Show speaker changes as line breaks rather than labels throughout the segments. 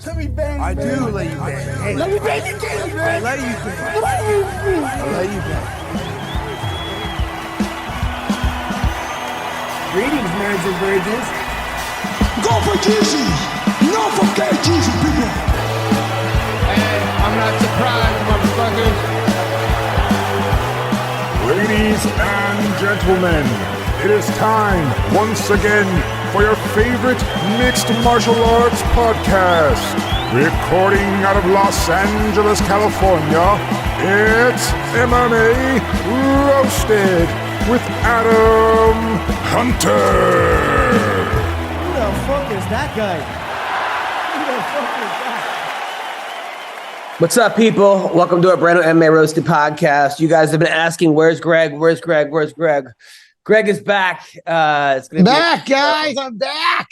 Let me bang.
I do let you bang. Hey,
let me bang you, James, man.
I let you bang. I let you bang.
Greetings, marriage and virgins.
Go for Jesus. No forget Jesus, people.
Hey, I'm not surprised, motherfuckers.
Ladies and gentlemen, it is time once again for your favorite mixed martial arts podcast. Recording out of Los Angeles, California, it's MMA Roasted with Adam Hunter.
Who the fuck is that guy? Who the fuck is that?
What's up, people? Welcome to our brand new MMA Roasted Podcast. You guys have been asking, where's Greg? Where's Greg? Where's Greg? Greg is back. It's gonna
back, guys. I'm back.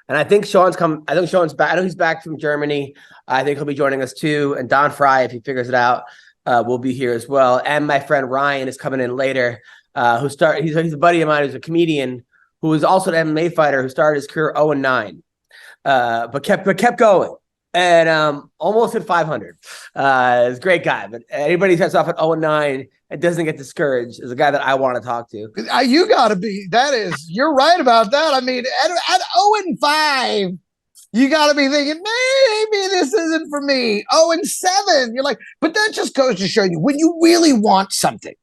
And I think Sean's come. I think Sean's back. I know he's back from Germany. I think he'll be joining us too. And Don Frye, if he figures it out, will be here as well. And my friend Ryan is coming in later. He's a buddy of mine who's a comedian who is also an MMA fighter who started his career 0-9, but kept going. And almost hit 500. He's a great guy, but anybody who starts off at 0-9 and doesn't get discouraged is a guy that I want to talk to.
You got to be. You're right about that. I mean, at 0-5, you got to be thinking, maybe this isn't for me. 0-7, you're like, but that just goes to show you when you really want something,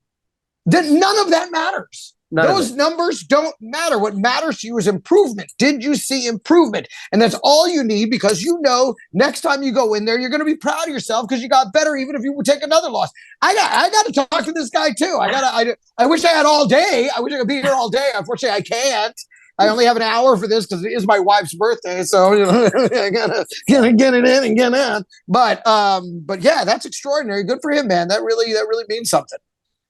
then none of that matters. Those numbers don't matter. What matters to you is improvement. Did you see improvement? And that's all you need, because you know next time you go in there, you're going to be proud of yourself because you got better, even if you would take another loss. I got to talk to this guy too. I wish I had all day. I wish I could be here all day. Unfortunately, I can't. I only have an hour for this because it is my wife's birthday. So I gotta get it in and get in. But yeah, that's extraordinary. Good for him, man. That really means something.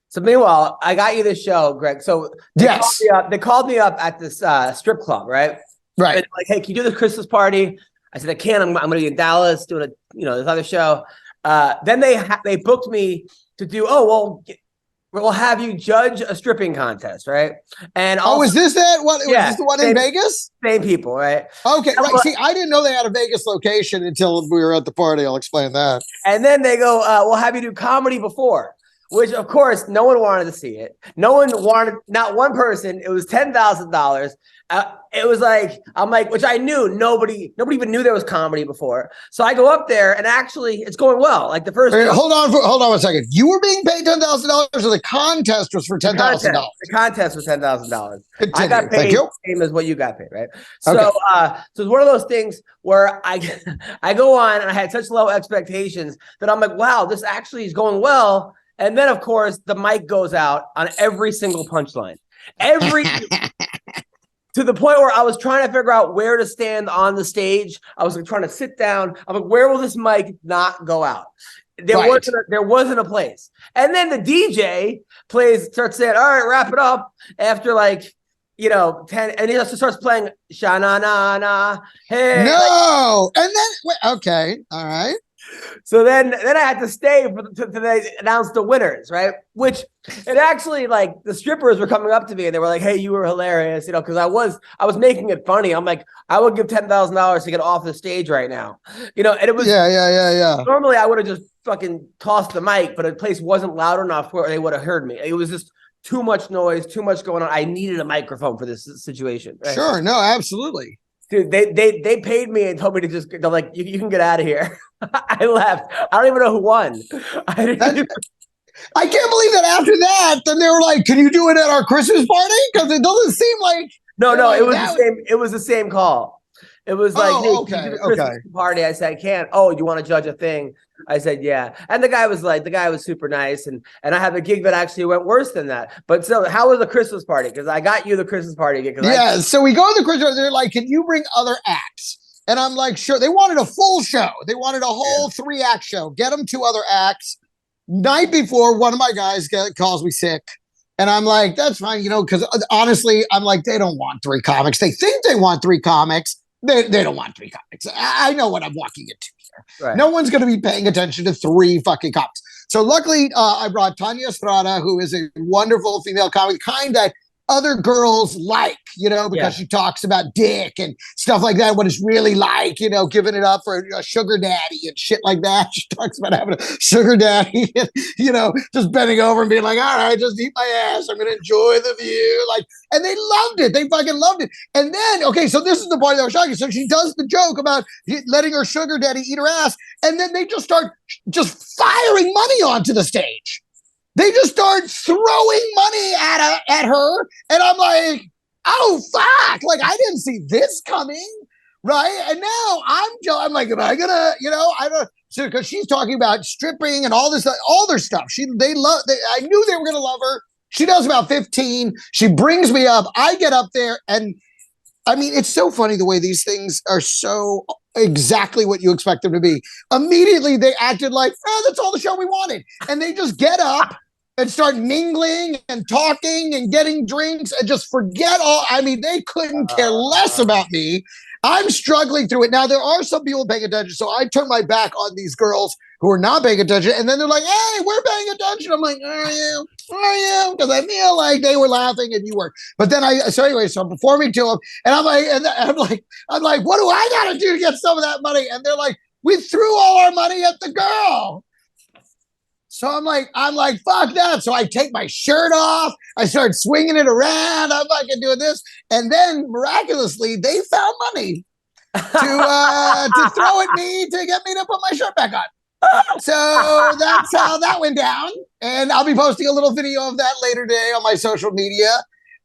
So meanwhile, I got you this show, Greg. So they called me up at this strip club, right?
Right.
And like, hey, can you do the Christmas party? I said, I can. I'm going to be in Dallas doing this other show. Then they booked me to do. We'll have you judge a stripping contest, right? And also,
is this that? What?
Yeah,
was this the one in Vegas?
Same people, right?
Okay, right. See, I didn't know they had a Vegas location until we were at the party. I'll explain that.
And then they go, we'll have you do comedy before. Which, of course, no one wanted to see it. No one wanted, not one person. It was $10,000. It was like, I'm like, which I knew nobody even knew there was comedy before. So I go up there and actually it's going well. Like the first.
Wait, hold on 1 second. You were being paid $10,000 or the contest was for $10,000?
The contest was $10,000. I got paid the same as what you got paid, right? So,
okay.
So it's one of those things where I go on and I had such low expectations that I'm like, wow, this actually is going well. And then, of course, the mic goes out on every single punchline. To the point where I was trying to figure out where to stand on the stage. I was like trying to sit down. I'm like, where will this mic not go out? There wasn't a place. And then the DJ starts saying, all right, wrap it up after 10, and he also starts playing sha-na-na-na. Hey.
No. And then, okay. All right.
So then I had to stay to they announce the winners, right? Which it actually, like, the strippers were coming up to me and they were like, "Hey, you were hilarious," because I was making it funny. I'm like, I would give $10,000 to get off the stage right now, and it was
yeah.
Normally I would have just fucking tossed the mic, but the place wasn't loud enough where they would have heard me. It was just too much noise, too much going on. I needed a microphone for this situation. Right?
Sure, no, absolutely.
Dude, they paid me and told me to just, they're like, you can get out of here. I left. I don't even know who won. I can't believe
that after that, then they were like, can you do it at our Christmas party? Because it doesn't seem like.
No, it was the same call. It was like, hey,
okay,
can you do the Christmas party? I said, I can't. Oh, you want to judge a thing? I said, yeah. And the guy was super nice. And I have a gig that actually went worse than that. But so how was the Christmas party? Because I got you the Christmas party gig.
Yeah. So we go to the Christmas party. They're like, can you bring other acts? And I'm like, sure. They wanted a full show. They wanted a whole 3-act show. Get them 2 other acts. Night before, one of my guys calls me sick. And I'm like, that's fine, because honestly, I'm like, they don't want 3 comics. They think they want 3 comics. They don't want 3 comics. I know what I'm walking into here. Right. No one's going to be paying attention to 3 fucking comics. So luckily, I brought Tanya Estrada, who is a wonderful female comic, kind that other girls like, because she talks about dick and stuff like that, what it's really like, giving it up for a sugar daddy and shit like that. She talks about having a sugar daddy and, just bending over and being like, all right, just eat my ass. I'm going to enjoy the view. Like, and they loved it. They fucking loved it. And then, okay, so this is the part that was shocking. So she does the joke about letting her sugar daddy eat her ass. And then they just start just firing money onto the stage. They just start throwing money at her, and I'm like, oh fuck! Like I didn't see this coming, right? And now I'm like, am I gonna, I don't. So because she's talking about stripping and all this, all their stuff. I knew they were gonna love her. She does about 15. She brings me up. I get up there, and I mean, it's so funny the way these things are so exactly what you expect them to be. Immediately, they acted like, that's all the show we wanted, and they just get up and start mingling and talking and getting drinks and just forget all. I mean, they couldn't care less about me. I'm struggling through it. Now, there are some people paying attention, so I turn my back on these girls who are not paying attention, and then they're like, hey, we're paying attention. I'm like, are you? Because I feel like they were laughing and you were. But then so I'm performing to them, and I'm like, what do I got to do to get some of that money? And they're like, we threw all our money at the girl. So I'm like, fuck that. So I take my shirt off. I start swinging it around. I'm fucking doing this. And then miraculously, they found money to throw at me to get me to put my shirt back on. So that's how that went down. And I'll be posting a little video of that later today on my social media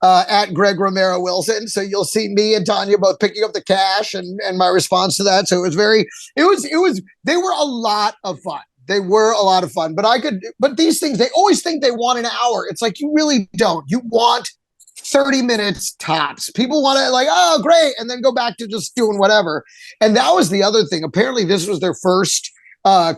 at Greg Romero Wilson. So you'll see me and Tanya both picking up the cash and my response to that. So they were a lot of fun. They were a lot of fun, but these things, they always think they want an hour. It's like, you really don't. You want 30 minutes tops. People want to like, oh, great. And then go back to just doing whatever. And that was the other thing. Apparently this was their first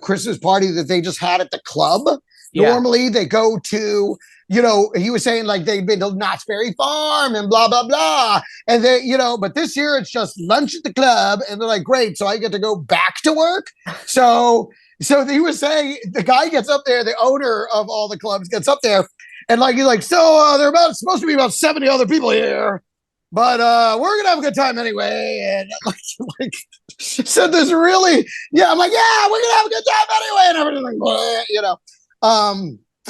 Christmas party that they just had at the club. Yeah. Normally they go to, he was saying like they've been to Knott's Berry Farm and blah, blah, blah. And they, but this year it's just lunch at the club. And they're like, great. So I get to go back to work. So he was saying, the guy gets up there, the owner of all the clubs gets up there, and like he's like, so there are supposed to be about 70 other people here, but we're gonna have a good time anyway. And like so there's really, I'm like, yeah, we're gonna have a good time anyway, and everything like,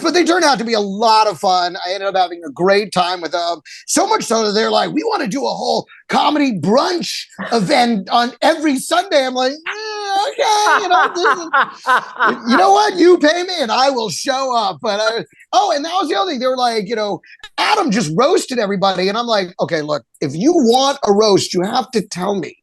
but they turned out to be a lot of fun. I ended up having a great time with them. So much so that they're like, we want to do a whole comedy brunch event on every Sunday. I'm like, okay, you know what? You pay me and I will show up. But and that was the other thing. They were like, Adam just roasted everybody. And I'm like, okay, look, if you want a roast, you have to tell me.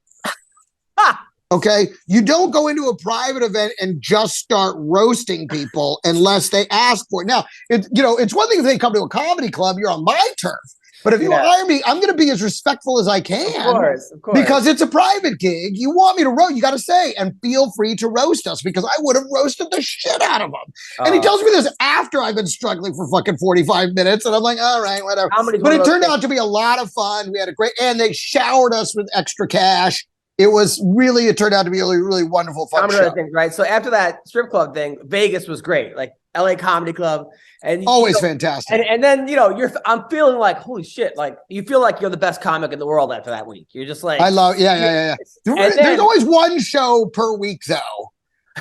Okay, you don't go into a private event and just start roasting people unless they ask for it. Now, it's one thing if they come to a comedy club, you're on my turf. But if you hire me, I'm going to be as respectful as I can. Of course. Because it's a private gig. You want me to roast, you got to say, and feel free to roast us because I would have roasted the shit out of them. And he tells me this after I've been struggling for fucking 45 minutes. And I'm like, all right, whatever. But it turned out to be a lot of fun. We had a great, and they showered us with extra cash. It turned out to be a really, really wonderful fun show.
Things, right? So after that strip club thing, Vegas was great. Like LA Comedy Club. And
always fantastic.
And then, I'm feeling like, holy shit. Like you feel like you're the best comic in the world after that week. You're just like,
I love, yeah. There's always one show per week though.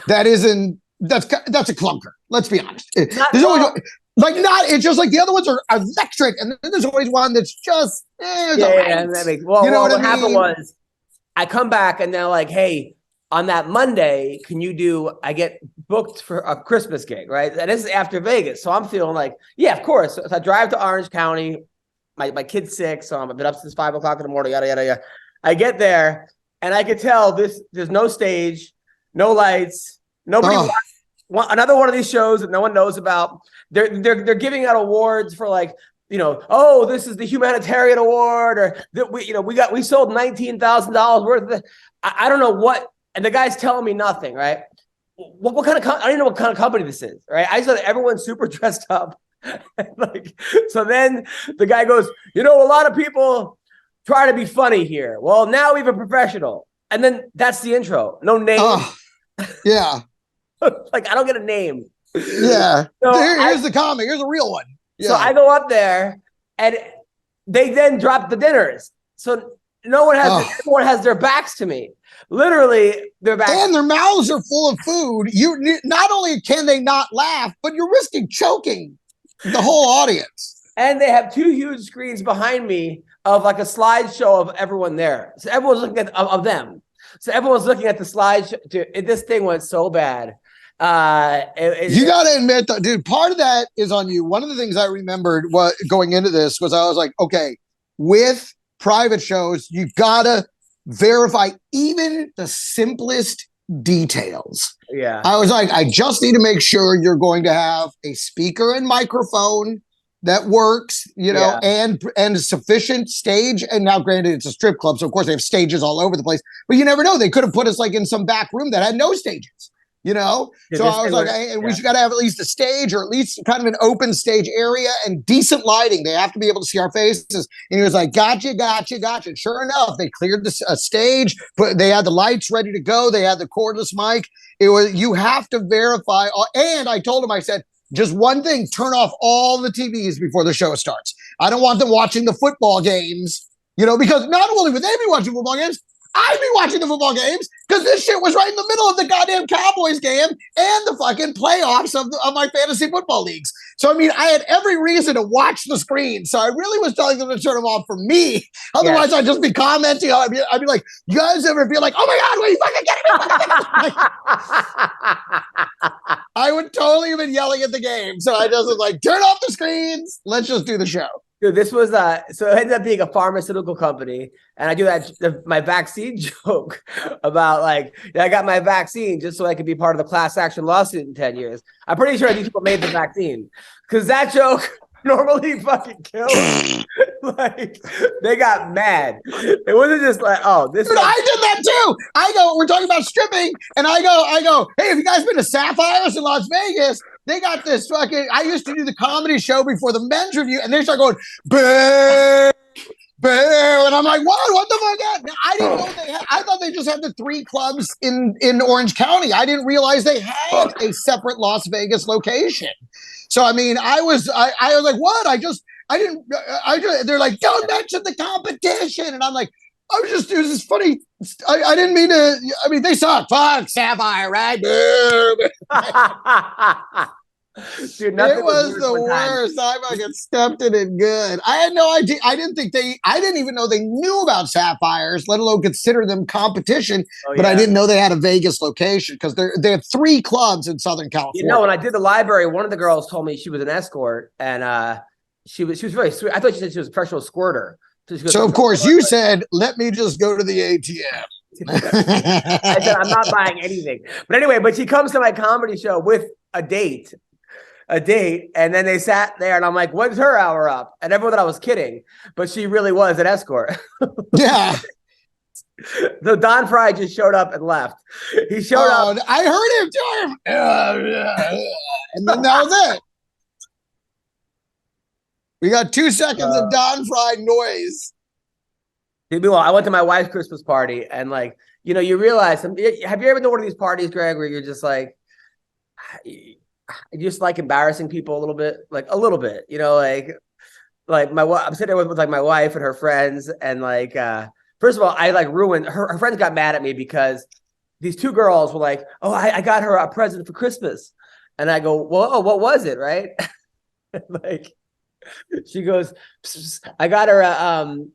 That's a clunker. Let's be honest. There's always it's just like the other ones are electric. And then there's always one that's just,
that makes, what happened was, I come back and they're like, hey, on that Monday, I get booked for a Christmas gig, right? And this is after Vegas. So I'm feeling like, yeah, of course. So I drive to Orange County. My kid's sick, so I've been up since 5 o'clock in the morning, yada, yada, yada. I get there and I could tell there's no stage, no lights, nobody another one of these shows that no one knows about. They're giving out awards for like, this is the humanitarian award, or that we sold $19,000 worth of I don't know what, and the guy's telling me nothing, right? What kind of I don't even know what kind of company this is, right? I saw that everyone's super dressed up. So then the guy goes, a lot of people try to be funny here. Well, now we have a professional. And then that's the intro. No name.
Yeah.
Like I don't get a name.
Yeah. So here's the comic. Here's a real one. Yeah.
So I go up there and they then drop the dinners. So everyone has their backs to me. Literally, their backs.
And their mouths are full of food. Not only can they not laugh, but you're risking choking the whole audience.
And they have 2 huge screens behind me of like a slideshow of everyone there. So everyone's looking at of them. So everyone's looking at the slideshow. Dude, this thing went so bad. You
got to admit, though, dude, part of that is on you. One of the things I remembered going into this was I was like, okay, with private shows, you got to verify even the simplest details.
Yeah.
I was like, I just need to make sure you're going to have a speaker and microphone that works, and sufficient stage. And now, granted, it's a strip club, so of course they have stages all over the place. But you never know; they could have put us like in some back room that had no stages. So I was like, we should got to have at least a stage, or at least kind of an open stage area and decent lighting. They have to be able to see our faces. And he was like, gotcha. And sure enough, they cleared the stage, but they had the lights ready to go. They had the cordless mic. You have to verify. And I told him, I said, just one thing, turn off all the TVs before the show starts. I don't want them watching the football games, because not only would they be watching football games, I'd be watching the football games because this shit was right in the middle of the goddamn Cowboys game and the fucking playoffs of my fantasy football leagues. So, I mean, I had every reason to watch the screen. So I really was telling them to turn them off for me. Otherwise, I'd just be commenting. I'd be like, you guys ever feel like, oh my God, what are you fucking kidding me? I would totally have been yelling at the game. So I just was like, turn off the screens. Let's just do the show.
Dude, this was so it ended up being a pharmaceutical company, and I do my vaccine joke about like I got my vaccine just so I could be part of the class action lawsuit in 10 years. I'm pretty sure these people made the vaccine because that joke normally fucking kills. Like they got mad. It wasn't just like, oh, this. Dude,
I did that too. We're talking about stripping, and I go, hey, have you guys been to Sapphires in Las Vegas? They got this fucking. I used to do the comedy show before the men's review, and they start going, boo, boo, and I'm like, what the fuck? I didn't know they had. I thought they just had the 3 clubs in Orange County. I didn't realize they had a separate Las Vegas location. So I mean, I was like, what? They're like, don't mention the competition, and I'm like, it was just funny. I didn't mean to. I mean, they suck. Fuck Sapphire, right? Dude, it was the worst. I fucking stepped in it good. I had no idea. I didn't even know they knew about Sapphires, let alone consider them competition. But I didn't know they had a Vegas location because they have 3 clubs in Southern California.
When I did the library, one of the girls told me she was an escort, and she was really sweet. I thought she said she was a professional squirter.
So of course you said, let me just go to the ATM.
I said, I'm not buying anything. But anyway, she comes to my comedy show with a date. And then they sat there and I'm like, when's her hour up? And everyone thought I was kidding, but she really was an escort.
Yeah.
So Don Frye just showed up and left. He showed up.
I heard him too. And then that was it. We got 2 seconds of Don Frye noise.
Meanwhile, I went to my wife's Christmas party and you realize, have you ever been to one of these parties, Greg, where you're just like, embarrassing people a little bit, like I'm sitting there with my wife and her friends. And first of all, I ruined her friends got mad at me because these 2 girls were like, oh, I got her a present for Christmas. And I go, well, what was it? Right. She goes, I got her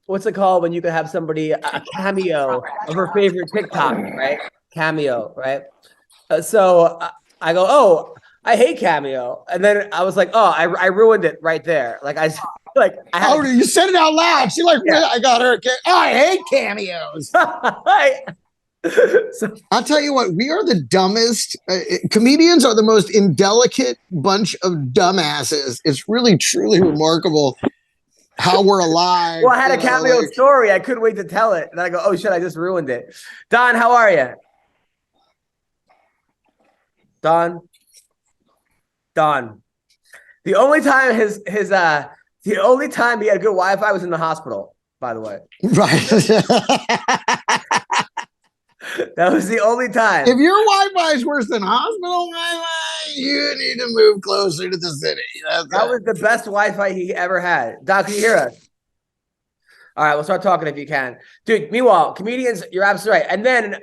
what's it called when you can have somebody a cameo of her favorite TikTok, right? Cameo, right? So I go, oh, I hate Cameo, and then I was like, oh, I ruined it right there. You
said it out loud. She I got her. I hate cameos. So, I'll tell you what, we are the dumbest. Comedians are the most indelicate bunch of dumbasses. It's really, truly remarkable how we're alive.
Well, I had a cameo story. I couldn't wait to tell it. And I go, oh, shit, I just ruined it. Don, how are you? Don. The only time the only time he had good Wi-Fi was in the hospital, by the way.
Right.
That was the only time.
If your Wi-Fi is worse than hospital Wi-Fi, you need to move closer to the city.
That was the best Wi-Fi he ever had. Doc, can you hear us? All right, we'll start talking if you can. Dude, meanwhile, comedians, you're absolutely right. And then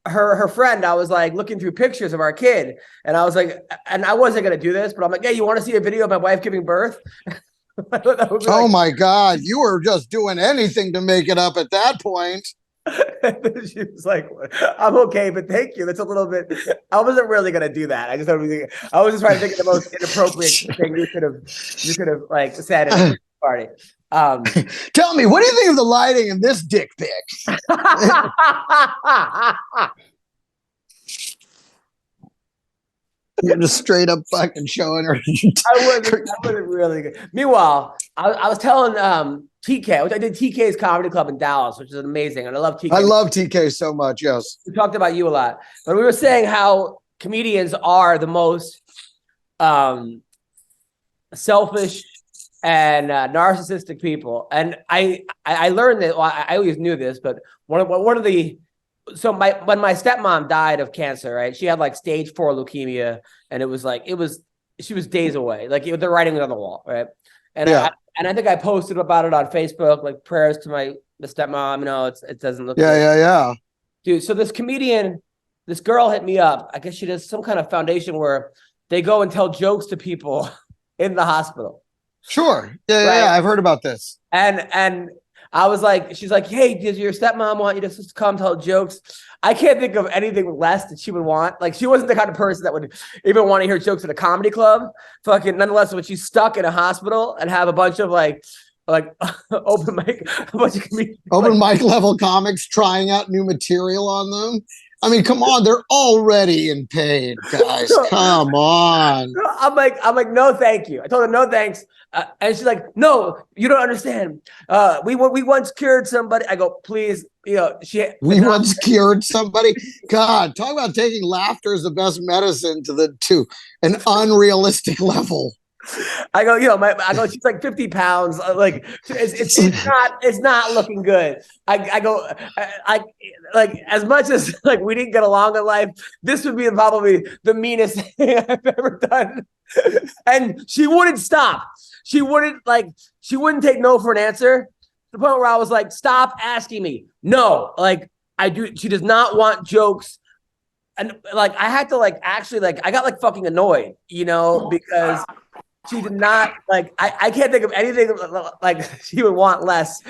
her friend, I was like looking through pictures of our kid, and I was like, and I wasn't going to do this, but I'm like, hey, you want to see a video of my wife giving birth?
Oh my God, you were just doing anything to make it up at that point.
She was like, I'm okay, but thank you. That's a little bit, I wasn't really going to do that. I was just trying to think of the most inappropriate thing you could have like said at a party.
Tell me, what do you think of the lighting in this dick pic? You're just straight up fucking showing her.
I wasn't really good. Meanwhile, I was telling TK, which I did TK's Comedy Club in Dallas, which is amazing. And I love TK.
I love TK so much, yes.
We talked about you a lot. But we were saying how comedians are the most selfish and narcissistic people. And I learned that, well, I always knew this, but one of the, when my stepmom died of cancer, right? She had like stage 4 leukemia, and she was days away. Like they're writing it on the wall, right? And
yeah.
I think I posted about it on Facebook, like prayers to the stepmom. No, it doesn't look.
Yeah.
Dude, so this girl hit me up. I guess she does some kind of foundation where they go and tell jokes to people in the hospital.
Sure. Yeah. I've heard about this.
And I was like, she's like, hey, does your stepmom want you to just come tell jokes? I can't think of anything less that she would want. Like, she wasn't the kind of person that would even want to hear jokes at a comedy club. Fucking nonetheless, when she's stuck in a hospital and have a bunch of like open mic, a bunch of comedians,
open mic level comics trying out new material on them. I mean, come on, they're already in pain, guys. Come on.
I'm like, no, thank you. I told her no, thanks. And she's like, no, you don't understand. We once cured somebody. I go, please, we
once cured somebody. God, talk about taking laughter as the best medicine to an unrealistic level.
I go, she's like 50 pounds. Like it's not looking good. I go, as much as like we didn't get along in life, this would be probably the meanest thing I've ever done. And she wouldn't stop. She wouldn't take no for an answer, to the point where I was like, stop asking me. No, like she does not want jokes. And like, I had to I got like fucking annoyed, because she did not I can't think of anything like she would want less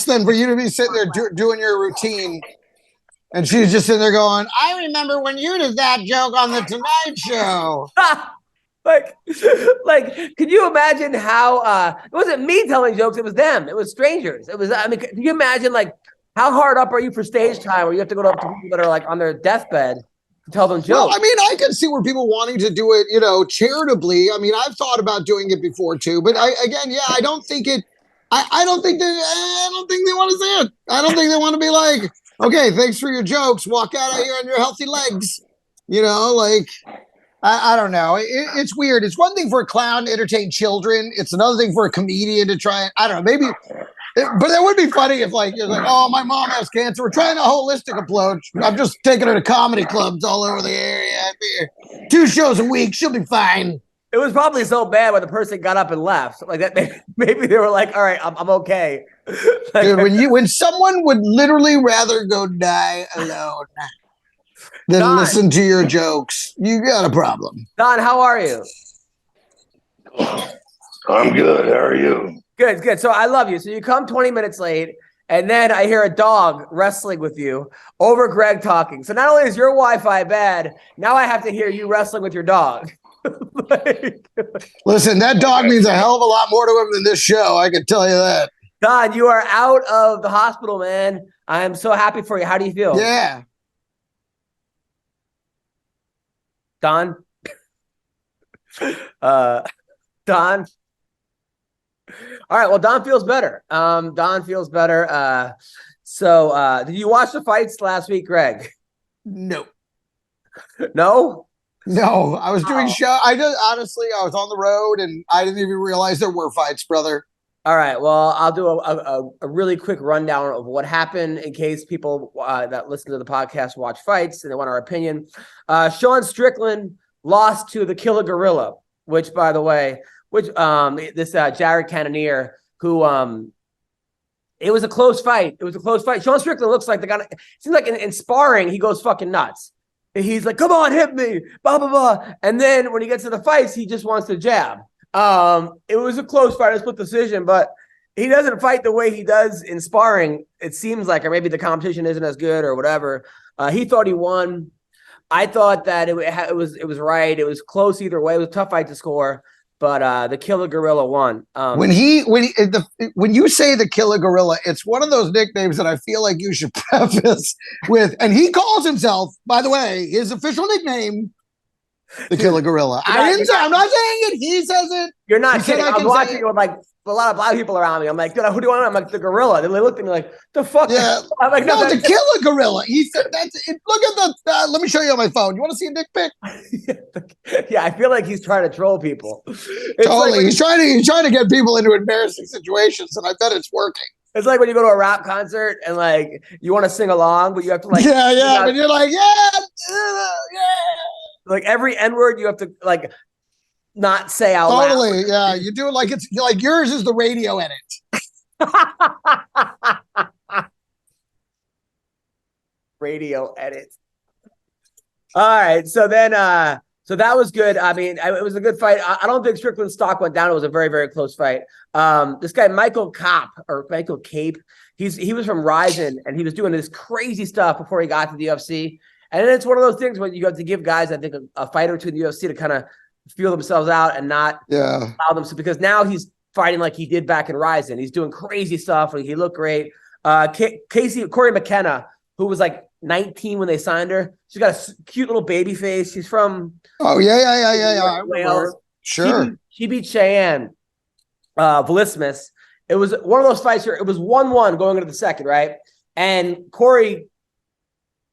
than for you to be sitting there doing your routine, and she's just sitting there going, I remember when you did that joke on the Tonight Show.
like can you imagine how it wasn't me telling jokes, it was them, it was strangers. It was, I mean, can you imagine like how hard up are you for stage time where you have to go up to people that are like on their deathbed to tell them jokes?
Well, I mean, I can see where people wanting to do it, charitably. I mean, I've thought about doing it before too, but I don't think they want to see it. I don't think they want to be like, okay, thanks for your jokes. Walk out of here on your healthy legs. I don't know. It's weird. It's one thing for a clown to entertain children. It's another thing for a comedian to try. I don't know. Maybe. But that would be funny if you're like, oh, my mom has cancer. We're trying a holistic approach. I'm just taking her to comedy clubs all over the area. 2 shows a week. She'll be fine.
It was probably so bad when the person got up and left. Like that, maybe they were like, all right, I'm okay.
Dude, when someone would literally rather go die alone than
Don,
listen to your jokes, you got a problem.
Don, how are you?
I'm good. How are you?
Good. So I love you. So you come 20 minutes late, and then I hear a dog wrestling with you over Greg talking. So not only is your Wi-Fi bad, now I have to hear you wrestling with your dog.
Listen, that dog means a hell of a lot more to him than this show. I can tell you that.
Don, you are out of the hospital, man. I am so happy for you. How do you feel?
Yeah.
Don? Don? All right, well, Don feels better. Don feels better. So did you watch the fights last week, Greg?
No.
No?
No, I was doing show. I was on the road and I didn't even realize there were fights, brother.
All right, well, I'll do a really quick rundown of what happened in case people that listen to the podcast watch fights and they want our opinion. Sean Strickland lost to the Killer Gorilla, which, by the way, this Jared Cannonier, who It was a close fight. Sean Strickland looks like the guy. It seems like in sparring, he goes fucking nuts. He's like, come on, hit me, blah, blah, blah. And then when he gets to the fights, he just wants to jab. It was a close fight, a split decision, but he doesn't fight the way he does in sparring, it seems like, or maybe the competition isn't as good or whatever. He thought he won. I thought that it was right. It was close either way. It was a tough fight to score. But the Killer Gorilla won.
When you say the Killer Gorilla, it's one of those nicknames that I feel like you should preface with. And he calls himself, by the way, his official nickname, the Killer Gorilla. I'm not saying it. He says it.
You're not kidding. I'm watching it with like a lot of black people around me. I'm like, dude, who do you want? I'm like, the Gorilla. They looked at me like, the fuck?
Yeah.
I'm like,
no, the Killer Gorilla. He said that's it. Look at the. Let me show you on my phone. You want to see a dick pic?
Yeah, I feel like he's trying to troll people.
Totally. Like he's trying to get people into embarrassing situations, and I bet it's working.
It's like when you go to a rap concert and like you want to sing along, but you have to like
and you're like yeah.
Like every N-word you have to like not say out loud.
Totally, yeah. You do it like it's like yours is the radio edit.
Radio edit. All right, so then so that was good. I mean, it was a good fight. I don't think Strickland's stock went down. It was a very, very close fight. This guy Michael Cape, he was from Ryzen, and he was doing this crazy stuff before he got to the UFC. And then it's one of those things where you have to give guys, I think, a fight or two in the UFC to kind of feel themselves out and not allow them to, because now he's fighting like he did back in Ryzen. He's doing crazy stuff. He looked great. Corey McKenna, who was like 19 when they signed her. She's got a cute little baby face. She's from
I remember. Sure.
She beat Cheyenne Vlismas. It was one of those fights where it was 1-1 going into the second, right? And Corey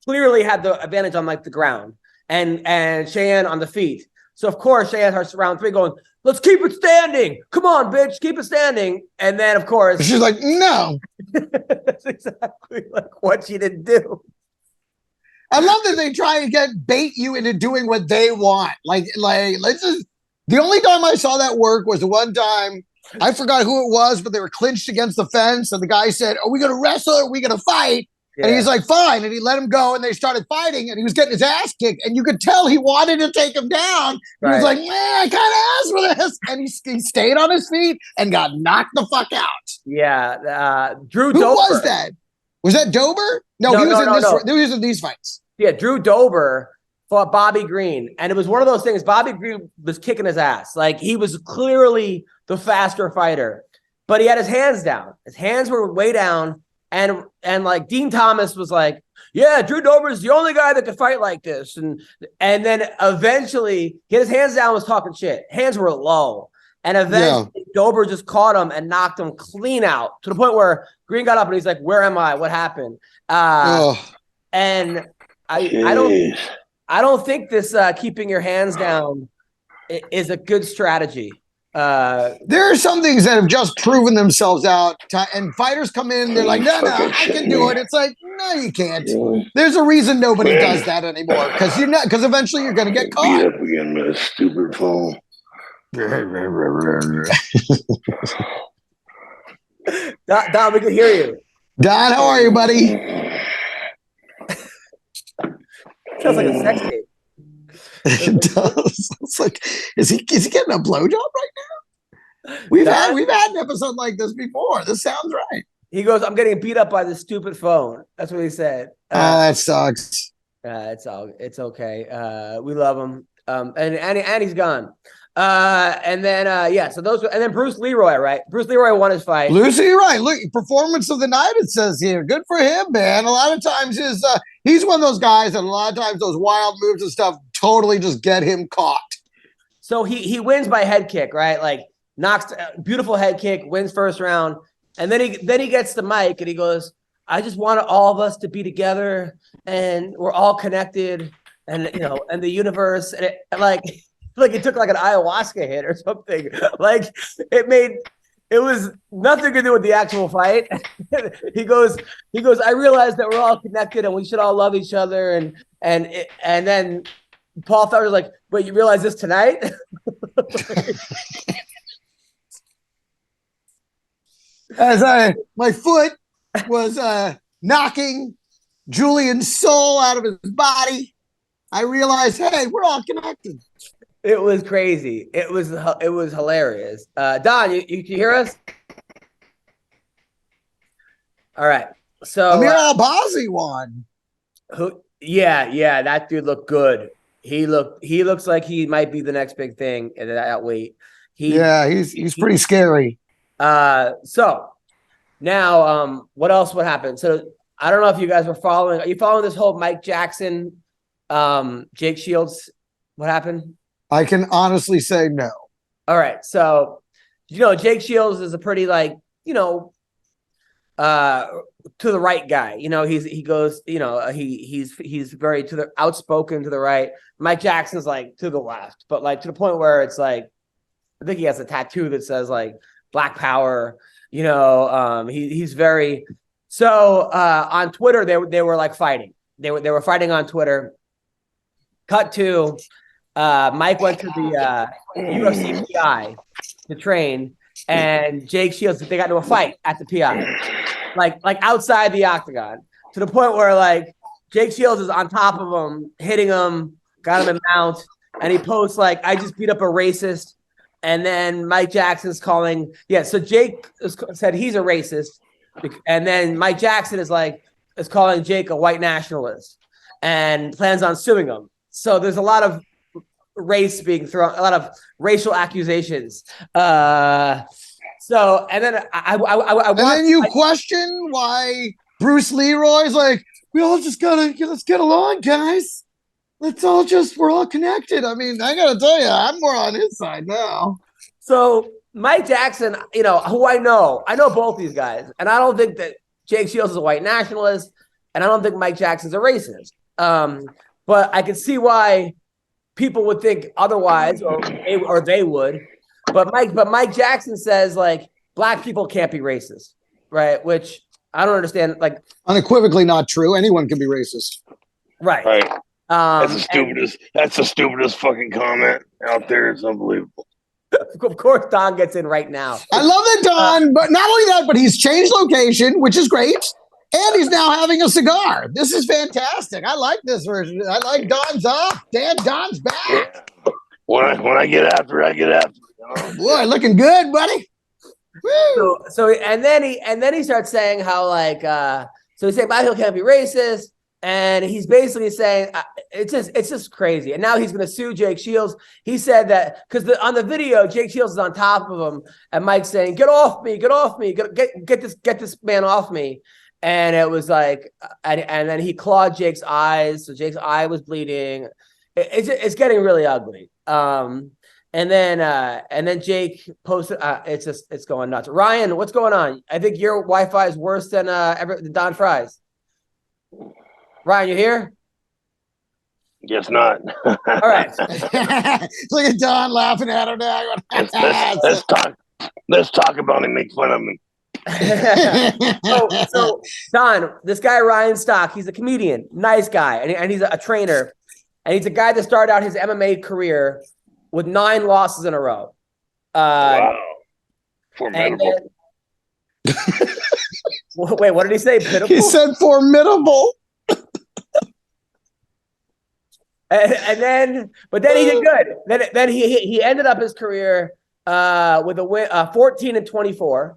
clearly had the advantage on like the ground and Cheyenne on the feet. So of course Cheyenne starts round 3 going, let's keep it standing. Come on, bitch, keep it standing. And then of course
she's like, no.
That's exactly like what she didn't do.
I love that they try and bait you into doing what they want. Like let's just. The only time I saw that work was the one time, I forgot who it was, but they were clinched against the fence, and the guy said, "Are we going to wrestle? Or are we going to fight?" Yeah. And he's like, "Fine," and he let him go, and they started fighting, and he was getting his ass kicked, and you could tell he wanted to take him down. Right. He was like, "Man, I kind of asked for this," and he stayed on his feet and got knocked the fuck out.
Yeah, Drew.
Who
Dober.
was that? Was that Dober? No, he was in these fights.
Yeah, Drew Dober fought Bobby Green, and it was one of those things. Bobby Green was kicking his ass. Like, he was clearly the faster fighter, but he had his hands down. His hands were way down, and like Dean Thomas was like, yeah, Drew Dober is the only guy that could fight like this. And then eventually he had his hands down, was talking shit. Hands were low. And eventually Dober just caught him and knocked him clean out, to the point where Green got up and he's like, where am I? What happened? And I don't think this keeping your hands down is a good strategy.
There are some things that have just proven themselves out, and fighters come in, they're like, no, I can do it. It's like, no, you can't. There's a reason nobody does that anymore, because eventually you're going to get caught.
Beat up again with a stupid phone.
Don, we can hear you.
Don, how are you, buddy?
Sounds like a sex tape.
It does. It's like, is he getting a blowjob right now? We've had an episode like this before. This sounds right.
He goes, I'm getting beat up by this stupid phone. That's what he said.
That sucks.
It's okay. We love him. And he's gone. And then Bruce Leroy, right? Bruce Leroy won his fight.
Bruce Leroy, look, performance of the night, it says here. Good for him, man. A lot of times he's one of those guys, and a lot of times those wild moves and stuff totally just get him caught.
So he wins by head kick, right? Like, knocks beautiful head kick, wins first round, and then he gets the mic and he goes, I just want all of us to be together, and we're all connected, and and the universe, and like he took like an ayahuasca hit or something. Like, it was nothing to do with the actual fight. He goes, I realize that we're all connected and we should all love each other. And then Paul Felder's like, wait, you realize this tonight?
As my foot was knocking Julian's soul out of his body, I realized, hey, we're all connected.
It was crazy. It was hilarious. Don, you can hear us? All right. So
Amir Al-Bazi won.
Yeah, that dude looked good. He looks like he might be the next big thing at that weight.
He's pretty scary.
So now, what else would happen? So I don't know if you guys were following. Are you following this whole Mike Jackson, Jake Shields? What happened?
I can honestly say no.
All right. So, Jake Shields is a pretty to the right guy. He goes, he's very outspoken to the right. Mike Jackson's like to the left, but like to the point where it's like, I think he has a tattoo that says like Black Power. He's very on Twitter. They were like fighting. They were fighting on Twitter. Cut to Mike went to the UFC PI to train, and Jake Shields, they got into a fight at the PI, like outside the octagon, to the point where like Jake Shields is on top of him, hitting him, got him in mount, and he posts like, "I just beat up a racist." And then Mike Jackson's calling, so Jake said he's a racist, and then Mike Jackson is calling Jake a white nationalist and plans on suing him. So there's a lot of race being thrown, a lot of racial accusations. And then
then you question why Bruce Leroy's like, we all just let's get along, guys. We're all connected. I mean, I gotta tell you, I'm more on his side now.
So Mike Jackson, who I know both these guys, and I don't think that Jake Shields is a white nationalist, and I don't think Mike Jackson's a racist. But I can see why people would think otherwise, or they would. But Mike Jackson says like black people can't be racist, right? Which I don't understand. Like
unequivocally not true. Anyone can be racist,
right?
Right. That's the stupidest fucking comment out there. It's unbelievable.
Of course, Don gets in right now.
I love that Don, but not only that, but he's changed location, which is great. And he's now having a cigar. This is fantastic. I like this version. I like Don's up. Don's back.
Yeah. When I get after it, I get after it.
Boy, looking good, buddy. Woo.
So and then he starts saying how like so he's saying black people can't be racist, and he's basically saying it's just crazy. And now he's going to sue Jake Shields. He said that because on the video Jake Shields is on top of him, and Mike's saying, "Get off me! Get off me! Get this man off me!" And it was like, and then he clawed Jake's eyes, so Jake's eye was bleeding. It's getting really ugly. And then Jake posted. It's going nuts. Ryan, what's going on? I think your Wi-Fi is worse than Don Frye's. Ryan, you here?
Guess not.
All right.
Look at Don laughing at him now.
Let's talk about him. Make fun of him.
so Don, this guy Ryan Stock, he's a comedian, nice guy, and he's a trainer, and he's a guy that started out his MMA career with 9 losses in a row.
Wow, formidable.
Wait, what did he say? Pitiful?
He said formidable.
and then he did good. Then he ended up his career with a win, 14-24.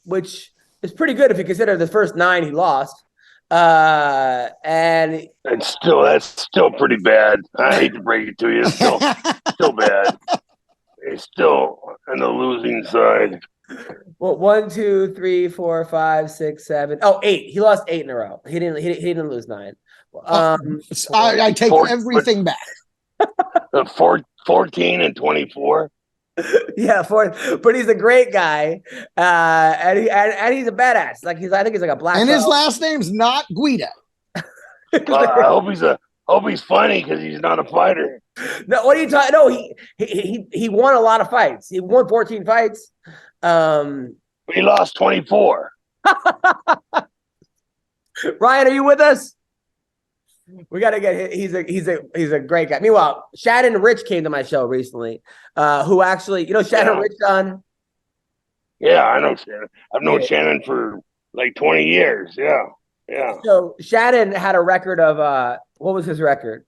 Which is pretty good if you consider the first 9 he lost. And
that's still pretty bad. I hate to break it to you, it's still bad. He's still on the losing side.
Well, 1, 2, 3, 4, 5, 6, 7. Oh, 8. He lost 8 in a row. He didn't lose 9.
I take everything back.
14-24.
Yeah, but he's a great guy, and he's a badass. Like I think he's like a black.
And his last name's not Guido.
I hope he's funny because he's not a fighter.
No, what are you talking? No, he won a lot of fights. He won 14 fights.
He lost 24.
Ryan, are you with us? We got to get he's a great guy. Meanwhile, Shannon Rich came to my show recently, who actually, Shannon Rich on.
Yeah, I know Shannon. I've known Shannon for like 20 years. Yeah.
So Shannon had a record of what was his record?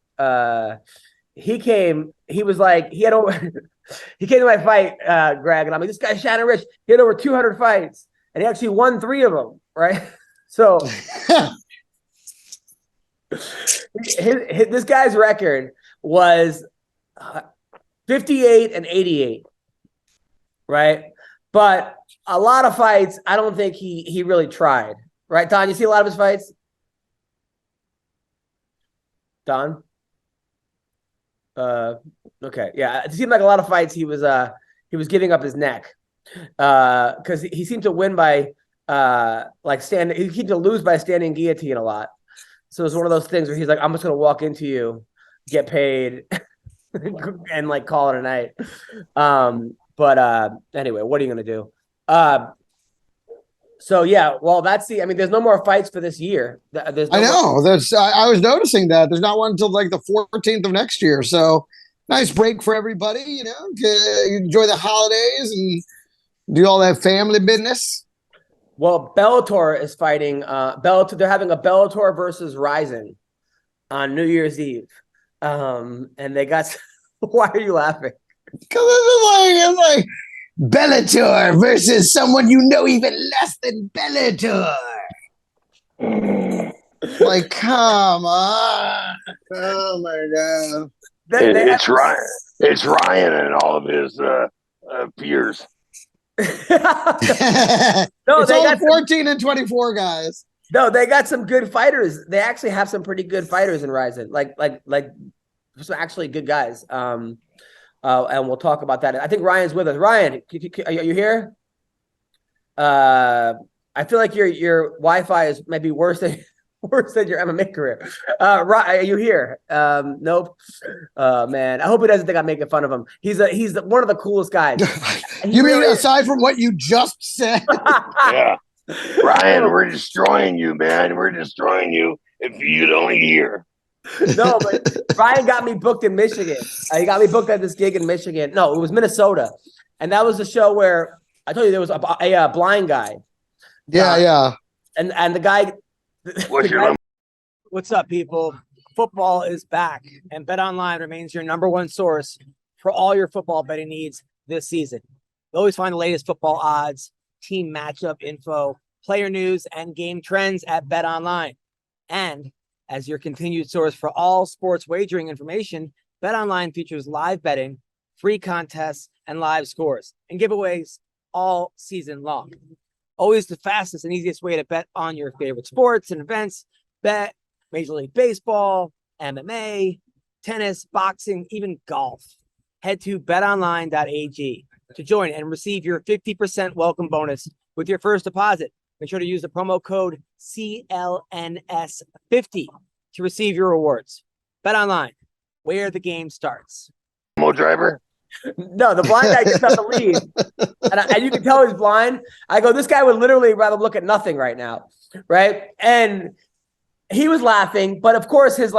He came to my fight, Greg, and I'm like, this guy Shannon Rich, he had over 200 fights, and he actually won 3 of them, right? So this guy's record was 58 and 88, right? But a lot of fights, I don't think he really tried, right? Don, you see a lot of his fights? Don? Okay, yeah. It seemed like a lot of fights he was giving up his neck because he seemed to win by standing. He seemed to lose by standing guillotine a lot. So it's one of those things where he's like, I'm just gonna walk into you, get paid, and like call it a night. But anyway, what are you gonna do? So yeah, well, there's no more fights for this year.
I know. I was noticing that there's not one until like the 14th of next year. So nice break for everybody. Enjoy the holidays and do all that family business.
Well, Bellator is fighting. They're having a Bellator versus Ryzen on New Year's Eve, and they got. Why are you laughing?
Because it's like Bellator versus someone even less than Bellator. Like, come on. Oh, my God.
It's Ryan. It's Ryan and all of his peers.
No, it's all 14 and 24 guys.
No, they got some good fighters. They actually have some pretty good fighters in Ryzen. Like some actually good guys. And we'll talk about that. I think Ryan's with us. Ryan, are you here? I feel like your Wi-Fi is maybe worse than your MMA career. Are you here? Nope. Man, I hope he doesn't think I'm making fun of him. He's one of the coolest guys.
You mean aside from what you just said?
Yeah. Ryan, we're destroying you, man. We're destroying you if you'd only hear.
No, but Ryan got me booked in Michigan. He got me booked at this gig in Michigan. No, it was Minnesota. And that was the show where I told you there was a blind guy.
Yeah.
And the guy.
What's up, people? Football is back, and BetOnline remains your number one source for all your football betting needs this season. You always find the latest football odds, team matchup info, player news, and game trends at BetOnline. And as your continued source for all sports wagering information, BetOnline features live betting, free contests, and live scores and giveaways all season long. Always the fastest and easiest way to bet on your favorite sports and events. Bet Major League Baseball, MMA, tennis, boxing, even golf. Head to betonline.ag to join and receive your 50% welcome bonus with your first deposit. Make sure to use the promo code CLNS50 to receive your rewards. BetOnline, where the game starts.
Mo driver?
No, the blind guy just got to leave. And you can tell he's blind. I go, this guy would literally rather look at nothing right now, right? And he was laughing, but of course his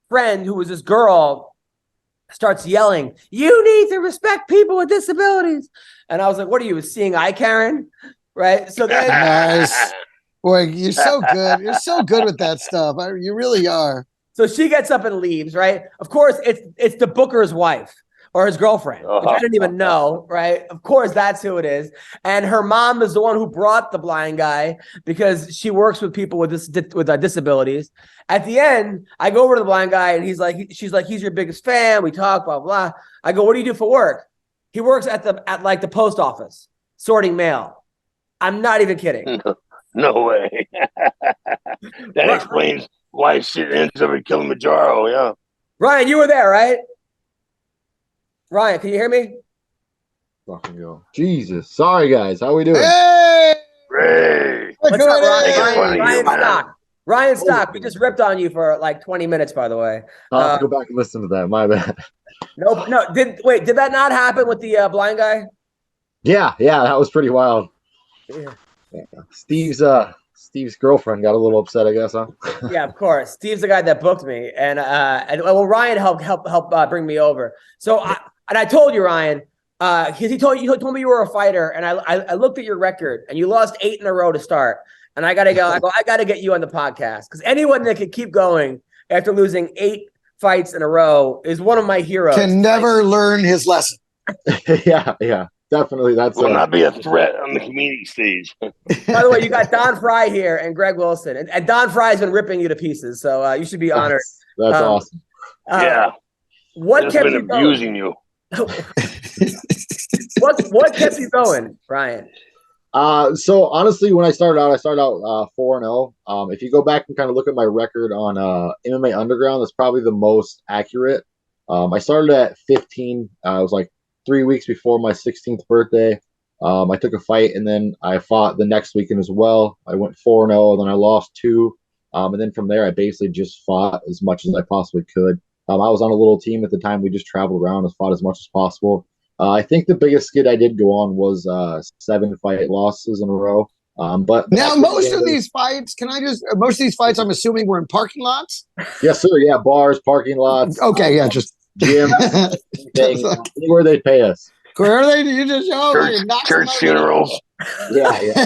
friend, who was this girl, starts yelling, "You need to respect people with disabilities." And I was like, what are you, seeing eye, Karen? Right? So then
nice. Boy, you're so good. You're so good with that stuff. You really are.
So she gets up and leaves, right? Of course, it's the booker's wife or his girlfriend, which I didn't even know, right? Of course, that's who it is. And her mom is the one who brought the blind guy because she works with people with disabilities. At the end, I go over to the blind guy and she's like, he's your biggest fan. We talk, blah, blah. I go, what do you do for work? He works at the post office, sorting mail. I'm not even kidding.
No way. That explains why shit ends up in Kilimanjaro, yeah.
Ryan, you were there, right? Ryan, can you hear me?
Fucking go. Jesus. Sorry, guys. How we doing?
Hey!
Ray!
What's up, Ryan?
Ryan
Stock. Ryan Stock. We just ripped on you for 20 minutes, by the way.
I'll have to go back and listen to that. My bad.
No. Did that not happen with the blind guy?
Yeah, that was pretty wild.
Yeah.
Steve's girlfriend got a little upset, I guess, huh?
Yeah, of course. Steve's the guy that booked me, and Ryan helped bring me over. So I told you, Ryan, He told me you were a fighter, and I looked at your record, and you lost 8 in a row to start. And I gotta go. I gotta get you on the podcast because anyone that can keep going after losing 8 fights in a row is one of my heroes.
Can never learn his lesson.
yeah, definitely. That's
Will not be a threat on the community stage.
By the way, you got Don Frye here and Greg Wilson, and Don Frye's been ripping you to pieces, so you should be honored.
That's awesome.
Yeah.
What kept
been
you going?
abusing you.
What kept you going, Ryan?
So honestly, when I started out 4-0. If you go back and kind of look at my record on MMA Underground, that's probably the most accurate. I started at 15. It was like 3 weeks before my 16th birthday. I took a fight, and then I fought the next weekend as well. I went 4-0, then I lost 2. And then from there, I basically just fought as much as I possibly could. I was on a little team at the time. We just traveled around and fought as much as possible. I think the biggest skid I did go on was 7 fight losses in a row. But
now most of these fights, I'm assuming were in parking lots.
Yes, sir. Yeah, bars, parking lots.
Okay, yeah, just
gyms, anywhere they pay us.
Where are they? You just show
Church funerals.
Yeah.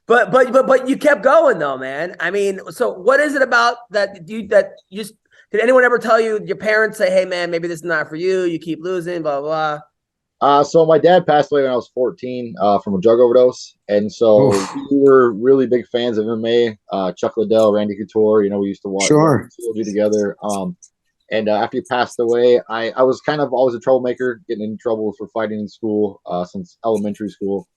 But you kept going though, man. I mean, so what is it about that you just did anyone ever tell you, your parents say, hey man, maybe this is not for you, you keep losing, blah blah blah?
So my dad passed away when I was 14 from a drug overdose, and so we were really big fans of MMA. Chuck Liddell, Randy Couture, we used to watch together. And after he passed away, I was kind of always a troublemaker, getting in trouble for fighting in school since elementary school.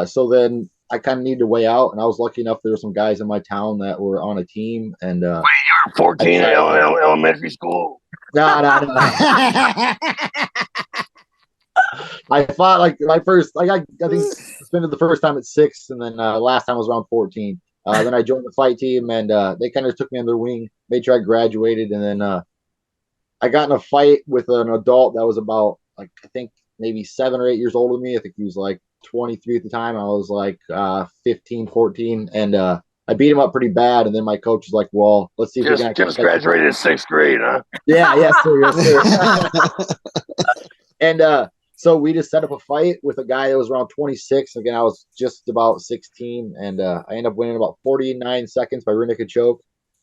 So then I kind of needed to weigh out, and I was lucky enough there were some guys in my town that were on a team. And
wait, you were 14 in elementary school?
No. I fought like my first, I think suspended the first time at 6, and then last time I was around 14. Then I joined the fight team, and they kind of took me under their wing, made sure I graduated, and then I got in a fight with an adult that was about, like, I think maybe 7 or 8 years older than me. I think he was like 23 at the time. I was like 15, 14, and I beat him up pretty bad. And then my coach was like, well, let's see if we can
just graduated in 6th grade, huh?
Yeah, yes, sir. And so we just set up a fight with a guy that was around 26. Again, I was just about 16, and I ended up winning about 49 seconds by rear naked choke.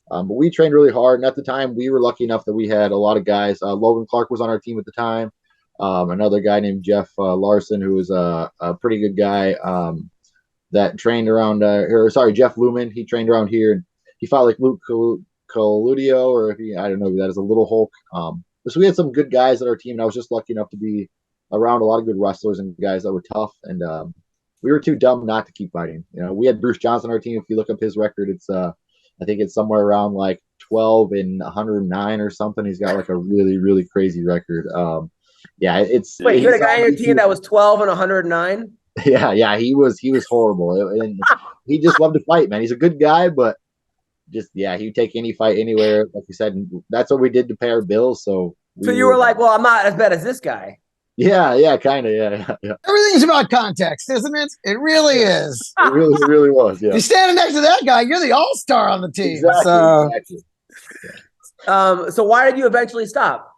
But we trained really hard, and at the time, we were lucky enough that we had a lot of guys. Logan Clark was on our team at the time. Another guy named Jeff Larson, who was a pretty good guy that trained around Jeff Lumen. He trained around here, and he fought like Luke Coludio, or I don't know, that is a Little Hulk. So we had some good guys at our team, and I was just lucky enough to be around a lot of good wrestlers and guys that were tough, and we were too dumb not to keep fighting. We had Bruce Johnson on our team. If you look up his record, it's I think it's somewhere around like 12 and 109 or something. He's got like a really, really crazy record. Yeah, it's.
Wait, you had a guy on your team that was 12 and 109?
Yeah, he was horrible, and he just loved to fight, man. He's a good guy, but he'd take any fight anywhere. Like you said, that's what we did to pay our bills. So
you were like, well, I'm not as bad as this guy.
Yeah, kind of, yeah.
Everything's about context, isn't it? It really is.
It really was. Yeah.
You're standing next to that guy. You're the all-star on the team.
Exactly.
So why did you eventually stop?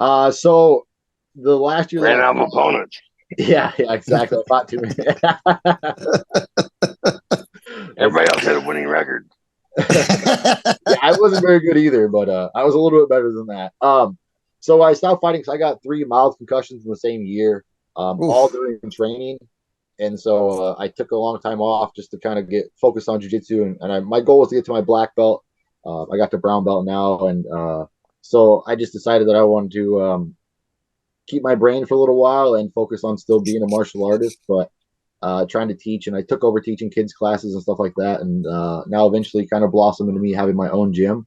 So the last year
ran out of opponents.
Yeah, exactly. I fought too many.
Everybody else had a winning record.
Yeah, I wasn't very good either, but I was a little bit better than that. So I stopped fighting because I got 3 mild concussions in the same year, all during training. And so I took a long time off just to kind of get focused on jiu-jitsu. And my goal was to get to my black belt. I got to brown belt now. And so I just decided that I wanted to keep my brain for a little while and focus on still being a martial artist, but trying to teach. And I took over teaching kids classes and stuff like that. And now eventually kind of blossomed into me having my own gym.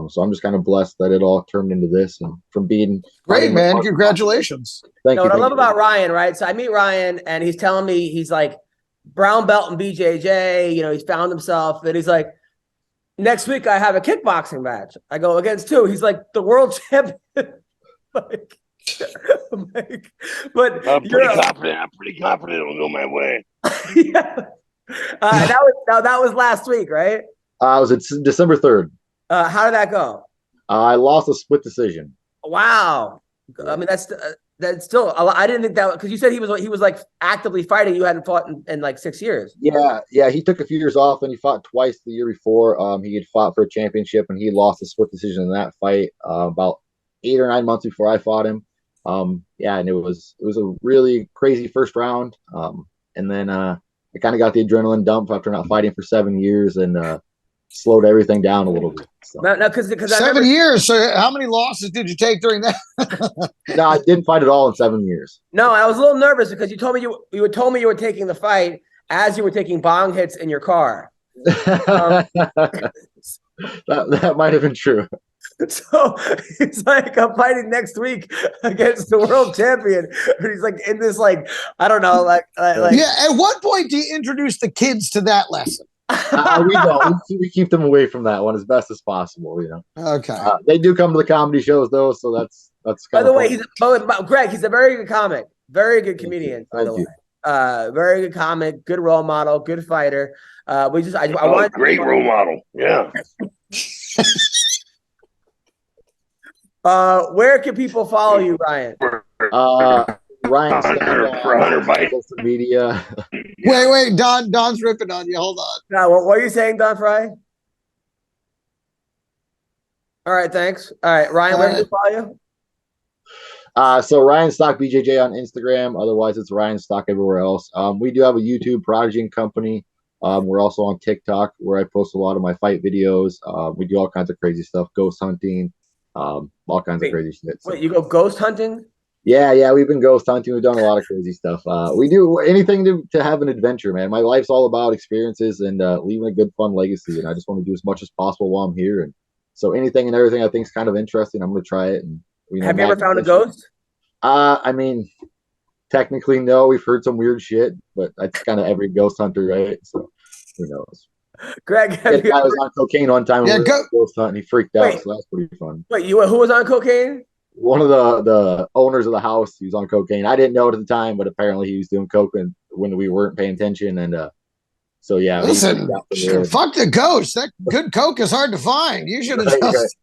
So I'm just kind of blessed that it all turned into this, and from being
great, man. Congratulations.
Thank you.
What I love about Ryan, right? So I meet Ryan, and he's telling me he's like brown belt in BJJ. He's found himself, and he's like, next week I have a kickboxing match. I go, against who? He's like, the world champion. But
I'm pretty confident it'll go my way.
Yeah. That was last week, right?
It was December 3rd.
How did that go?
I lost a split decision.
Wow. I mean, that's still a lot. I didn't think that because you said he was like actively fighting. You hadn't fought in like 6 years.
Yeah. He took a few years off, and he fought twice the year before. He had fought for a championship, and he lost a split decision in that fight about 8 or 9 months before I fought him. And it was a really crazy first round. And then I kind of got the adrenaline dump after not fighting for 7 years and slowed everything down a little bit. So.
No, because
7 years. So how many losses did you take during that?
No, I didn't fight at all in 7 years.
No, I was a little nervous because you told me you told me you were taking the fight as you were taking bong hits in your car.
That might have been true.
So he's like, I'm fighting next week against the world champion. And he's like in this I don't know
Yeah. At what point do you introduce the kids to that lesson?
We don't. We keep them away from that one as best as possible.
Okay.
They do come to the comedy shows though, so that's.
By the way, Greg, he's a very good comic, very good comedian. By the way, very good comic, good role model, good fighter. I want
great role model. Yeah.
Where can people follow you, Ryan?
Ryan
for Hunter Bite.
Social media.
Wait, Don's ripping on you. Hold on.
No, what are you saying, Don Frye? All right, thanks. All right, Ryan, where can we follow you?
So Ryan Stock BJJ on Instagram. Otherwise, it's Ryan Stock everywhere else. We do have a YouTube Prodigy Company. We're also on TikTok where I post a lot of my fight videos. We do all kinds of crazy stuff, ghost hunting, all kinds of crazy shit. So.
Wait, you go ghost hunting?
Yeah, we've been ghost hunting. We've done a lot of crazy stuff. We do anything to have an adventure, man. My life's all about experiences and leaving a good, fun legacy. And I just want to do as much as possible while I'm here. And so anything and everything I think is kind of interesting, I'm going to try it. And
have you ever found a ghost?
I mean, technically, no. We've heard some weird shit, but that's kind of every ghost hunter, right? So who knows?
Greg,
I was on cocaine one time.
Yeah,
ghost hunting. He freaked out, so that's pretty fun.
Wait, who was on cocaine?
One of the owners of the house, he was on cocaine. I didn't know it at the time, but apparently he was doing coke when we weren't paying attention. And so yeah.
Listen, fuck the ghost. That good coke is hard to find. You should have just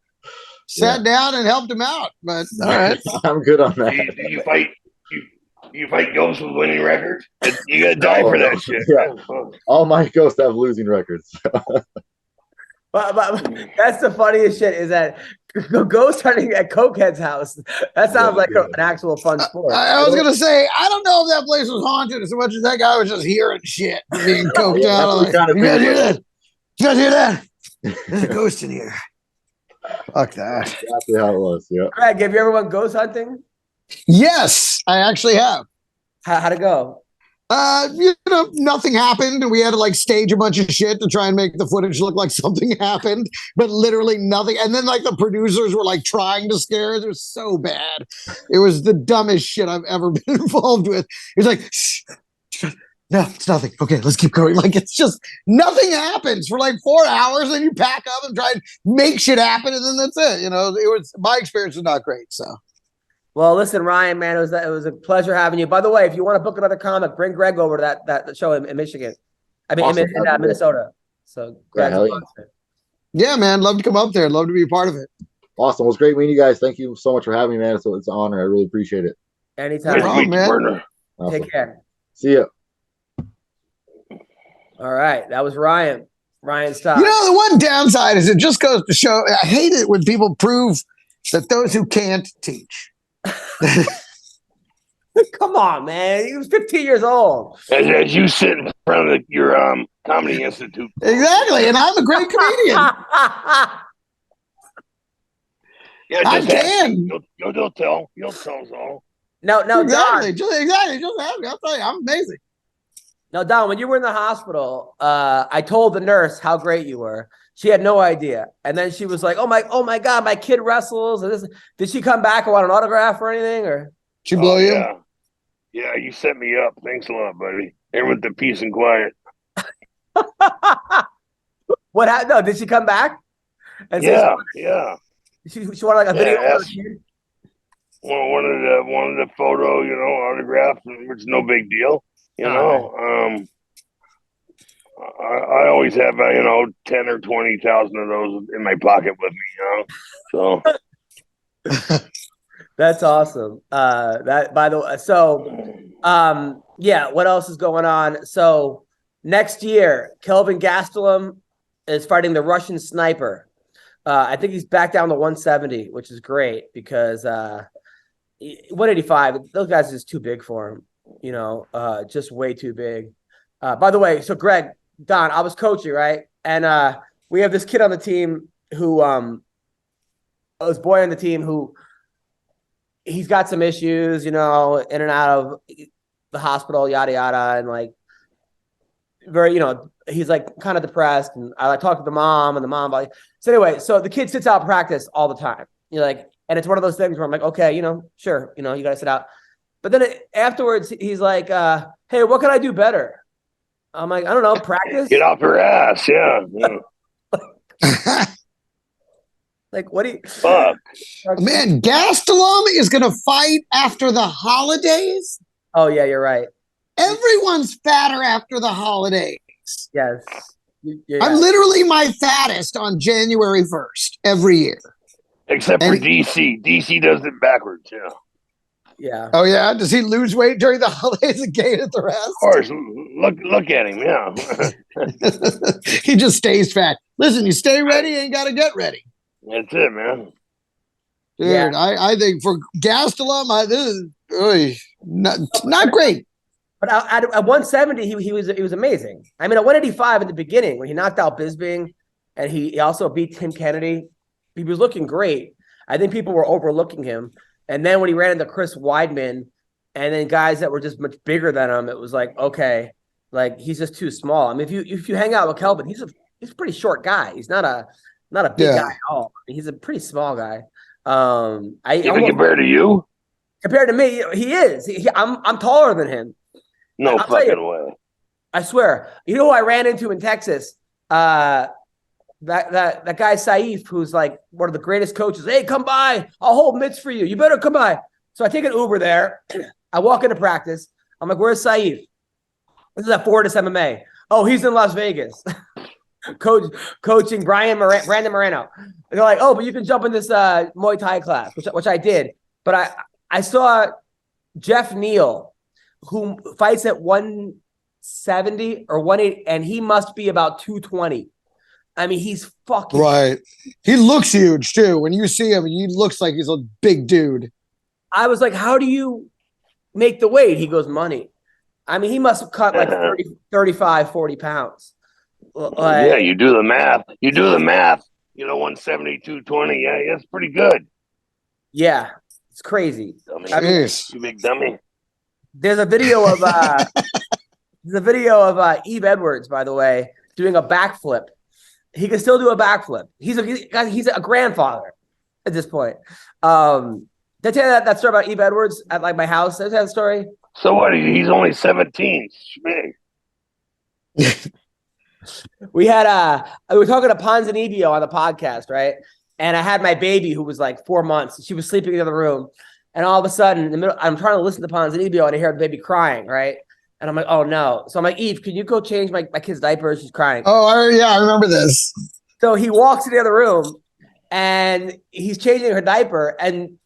sat down and helped him out. But all right,
I'm good on that.
Do you fight? You fight ghosts with winning records? You gotta die for that shit.
Yeah. All my ghosts have losing records.
But that's the funniest shit is that ghost hunting at Cokehead's house. That sounds like an actual fun sport.
I was gonna say I don't know if that place was haunted as much as that guy was just hearing shit from being coked out. You guys hear that? You guys hear that? There's a ghost in here. Fuck that.
That's exactly how it was. Yeah.
Greg, have you ever went ghost hunting?
Yes, I actually have.
How'd it go?
Nothing happened, and we had to stage a bunch of shit to try and make the footage look like something happened, but literally nothing. And then the producers were trying to scare us. It was so bad. It was the dumbest shit I've ever been involved with. It was shh, no, it's nothing. Okay, let's keep going. It's just nothing happens for 4 hours, and you pack up and try and make shit happen, and then that's it. It was my experience was not great. So.
Well, listen, Ryan, man, it was a pleasure having you. By the way, if you want to book another comic, bring Greg over to that show in Michigan. I mean,
awesome.
in Minnesota. So, Greg,
yeah, man, love to come up there. Love to be a part of it.
Awesome. Well, it's great meeting you guys. Thank you so much for having me, man. It's an honor. I really appreciate it.
Anytime.
No problem, man.
Awesome.
Take care.
See ya.
All right, that was Ryan. Ryan Stock.
The one downside is it just goes to show. I hate it when people prove that those who can't teach.
Come on, man. He was 15 years old.
As you sit in front of your comedy institute.
Exactly, and I'm a great comedian.
Yeah,
I can.
You'll tell. You'll tell us all.
No,
exactly.
Don.
Just ask me. I'll tell you, I'm amazing.
No, Don, when you were in the hospital, I told the nurse how great you were. She had no idea. And then she was like, oh my God, my kid wrestles. And this. Did she come back and want an autograph or anything? Or
she blow you?
Yeah, you set me up. Thanks a lot, buddy. And with the peace and quiet.
What happened? No, did she come back? And
yeah.
She wanted a video of her kid?
Wanted the photo, autograph, which is no big deal. I always have 10 or 20,000 of those in my pocket with me, So
That's awesome. That by the way, so yeah, what else is going on? So next year, Kelvin Gastelum is fighting the Russian Sniper. I think he's back down to 170, which is great because 185, those guys are just too big for him, just way too big. By the way, so Greg, Don, I was coaching, right? And we have this kid on the team who this boy on the team who he's got some issues, in and out of the hospital, yada yada, and like very, he's like kind of depressed. And I talked to the mom, and the mom like, so anyway, so the kid sits out practice all the time. You're like, and it's one of those things where I'm like, okay, sure, you gotta sit out. But then afterwards, he's like, hey, what can I do better? I'm like, I don't know, practice.
Get off your ass, yeah.
Like, what do you?
Fuck.
Man, Gastelum is going to fight after the holidays.
Oh yeah, you're right.
Everyone's fatter after the holidays.
Yes.
I'm literally my fattest on January 1st every year.
Except for DC. DC does it backwards, yeah.
Yeah.
Oh yeah, does he lose weight during the holidays and gain it the rest?
Of course. Look at him, yeah.
He just stays fat. Listen, you stay ready, you ain't got to get ready.
That's it, man.
Dude,
Yeah.
I think for Gastelum, this is not great.
But at 170, he was amazing. I mean, at 185 in the beginning, when he knocked out Bisping, and he also beat Tim Kennedy, he was looking great. I think people were overlooking him. And then when he ran into Chris Weidman, and then guys that were just much bigger than him, it was like, okay, like he's just too small. I mean, if you hang out with Kelvin, he's a pretty short guy. He's not a big guy at all. He's a pretty small guy.
Even compared to you?
Compared to me, he is. I'm taller than him.
No fucking way.
I swear. You know who I ran into in Texas? That guy Saif, who's like one of the greatest coaches. Hey, come by. I'll hold mitts for you. You better come by. So I take an Uber there. I walk into practice. I'm like, where's Saif? This is at Fortis MMA. Oh, he's in Las Vegas. Coaching Brandon Moreno. They're like, oh, but you can jump in this Muay Thai class, which I did. But I saw Jeff Neal, who fights at 170 or 180, and he must be about 220. I mean, he's fucking
right. He looks huge too. When you see him, he looks like he's a big dude.
I was like, how do you make the weight? He goes, money. I mean, he must have cut like 30, 35, 40 pounds.
Yeah, you do the math. 170, 220. Yeah, that's pretty good.
Yeah, it's crazy.
Dummy.
I mean,
you big dummy.
There's a video of Eve Edwards, by the way, doing a backflip. He can still do a backflip. He's a grandfather at this point. Did I tell you that story about Eve Edwards at like my house? Did I tell you that story?
So what? He's only 17. Big.
We were talking to Ponzinibbio on the podcast, right? And I had my baby who was like 4 months. She was sleeping in the other room. And all of a sudden, in the middle, I'm trying to listen to Ponzinibbio and I hear the baby crying, right? And I'm like, oh no. So I'm like, Eve, can you go change my kid's diaper? She's crying.
Oh, I remember this.
So he walks in the other room and he's changing her diaper and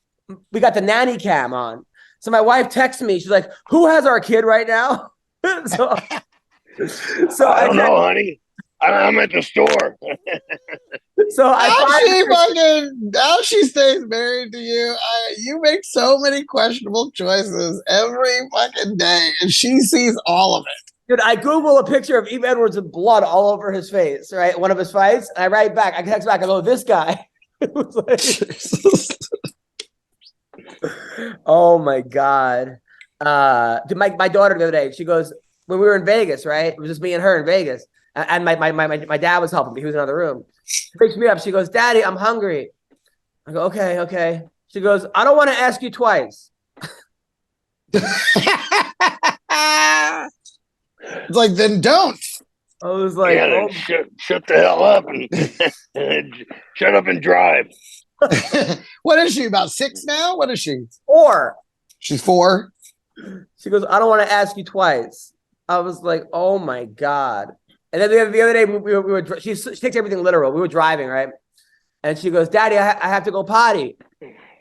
we got the nanny cam on. So my wife texts me. She's like, who has our kid right now? so
I don't know, honey. I'm at the store.
So
now she stays married to you. You make so many questionable choices every fucking day, and she sees all of it.
Dude, I Google a picture of Eve Edwards with blood all over his face, right? One of his fights. And I write back. I text back. I go, this guy. It was like, oh my God. Dude, my daughter the other day, she goes, when we were in Vegas, right? It was just me and her in Vegas. And my dad was helping me. He was in another room. She picks me up. She goes, Daddy, I'm hungry. I go, okay. She goes, I don't want to ask you twice.
It's like, then don't.
I was like,
yeah, shut the hell up and shut up and drive.
What is she, about 6 now? What is she?
4.
She's 4.
She goes, I don't want to ask you twice. I was like, oh my God. And then the other day, we were she takes everything literal. We were driving, right? And she goes, Daddy, I have to go potty.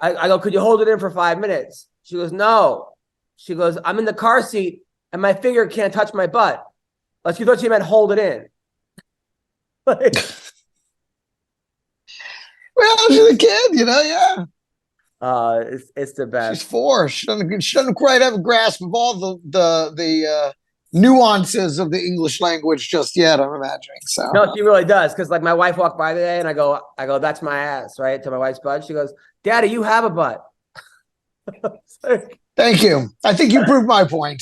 I go, could you hold it in for 5 minutes? She goes, no. She goes, I'm in the car seat and my finger can't touch my butt. Like she thought she meant hold it in. Like,
Well, she's a kid, yeah.
it's the best.
She's 4. She doesn't quite have a grasp of all the nuances of the English language just yet, I'm imagining. So
No, she really does. Because like my wife walked by today and I go, that's my ass, right? To my wife's butt. She goes, Daddy, you have a butt.
thank you. I think you proved my point.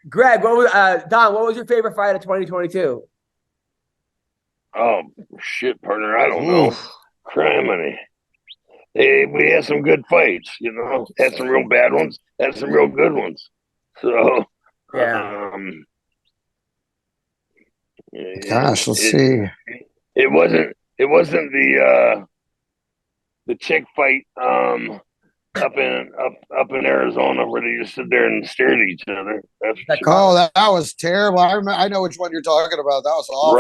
Greg, Don, what was your favorite fight of 2022?
Oh shit, partner! I don't know. Criminy. We had some good fights, Had some real bad ones. Had some real good ones. So,
yeah.
Gosh, let's see.
It wasn't the chick fight up in Arizona where they just sit there and stare at each other. That's
that was terrible. I know which one you're talking about. That was awful.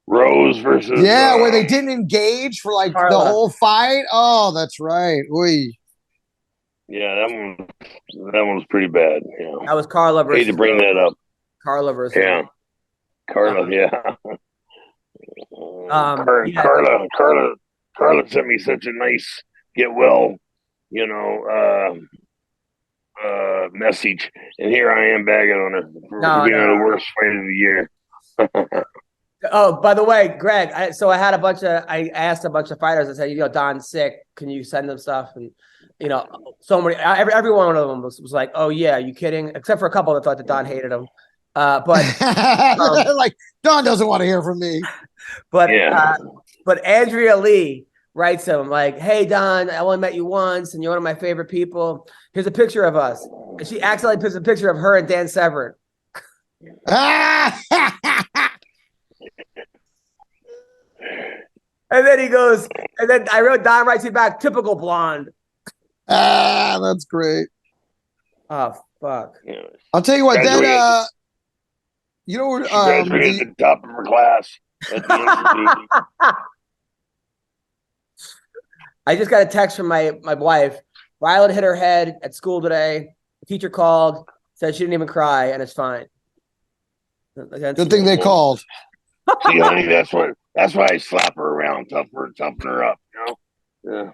Rose versus
where they didn't engage for like
Carla.
the whole fight. Oh, that's right. Oy.
Yeah, that one was pretty bad. Yeah.
That was Carla versus.
Hate to bring that up.
Carla versus.
Yeah. Carla, yeah. Carla sent me such a nice get well, message, and here I am bagging on her for being the worst fight of the year.
Oh, by the way, Greg, I asked a bunch of fighters. I said, Don's sick. Can you send them stuff? And so many, every one of them was like, oh yeah, are you kidding? Except for a couple that thought that Don hated him. But
like Don doesn't want to hear from me.
But Andrea Lee writes him like, hey Don, I only met you once, and you're one of my favorite people. Here's a picture of us, and she accidentally puts a picture of her and Dan Severn. And then he goes, and then Don writes me back, typical blonde.
That's great.
Oh, fuck.
I'll tell you what, then,
she graduated at the top of her class at the institute.
I just got a text from my wife. Violet hit her head at school today. The teacher called, said she didn't even cry, and it's fine.
Good thing they called.
See, honey, that's why I slap her around, toughen her up, Yeah.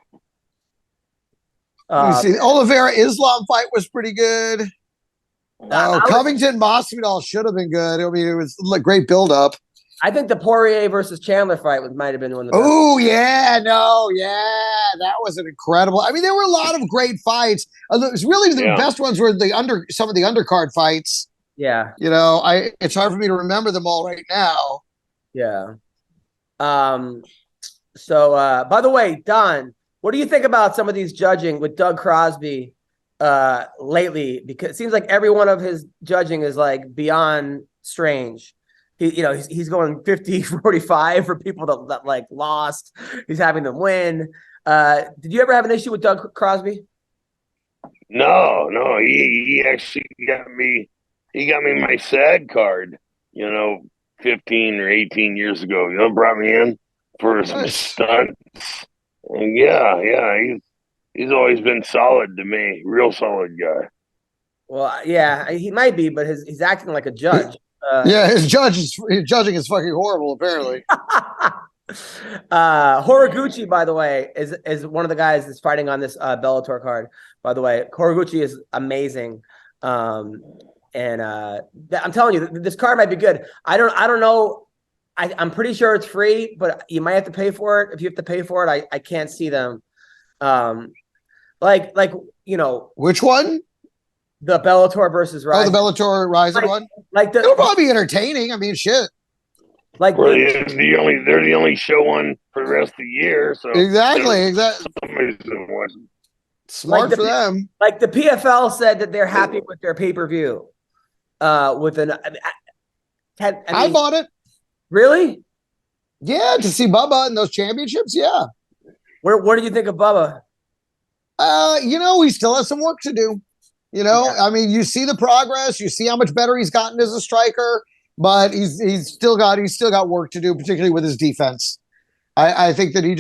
Let me see. The Oliveira Islam fight was pretty good. Covington Masvidal should have been good. I mean, it was a great build up.
I think the Poirier versus Chandler fight might have been one of the best.
Oh, that was an incredible. I mean, there were a lot of great fights. It was really the best ones were some of the undercard fights.
Yeah.
It's hard for me to remember them all right now.
Yeah. So, by the way, Don, what do you think about some of these judging with Doug Crosby lately? Because it seems like every one of his judging is like beyond strange. He's going 50-45 for people that like lost. He's having them win. Did you ever have an issue with Doug Crosby?
No. He actually got me. He got me my SAG card. 15 or 18 years ago. Brought me in for some stunts. And he's always been solid to me. Real solid guy.
Well, yeah, he might be, but he's acting like a judge.
His judging is fucking horrible, apparently.
Horiguchi, by the way, is one of the guys that's fighting on this Bellator card. By the way, Horiguchi is amazing. And I'm telling you, this card might be good. I don't know. I'm pretty sure it's free, but you might have to pay for it. If you have to pay for it, I can't see them.
Which one?
The Bellator versus Rise.
Oh, the Bellator Rising one. It'll probably be entertaining. I mean, shit.
They're the only show on for the rest of the year. So
exactly.
Somebody's been watching.
Smart for them.
Like the PFL said that they're happy with their pay-per-view. I
bought it.
Really?
Yeah, to see Bubba in those championships. Yeah.
What do you think of Bubba?
He still has some work to do. I mean, you see the progress. You see how much better he's gotten as a striker, but he's still got work to do, particularly with his defense. I think that he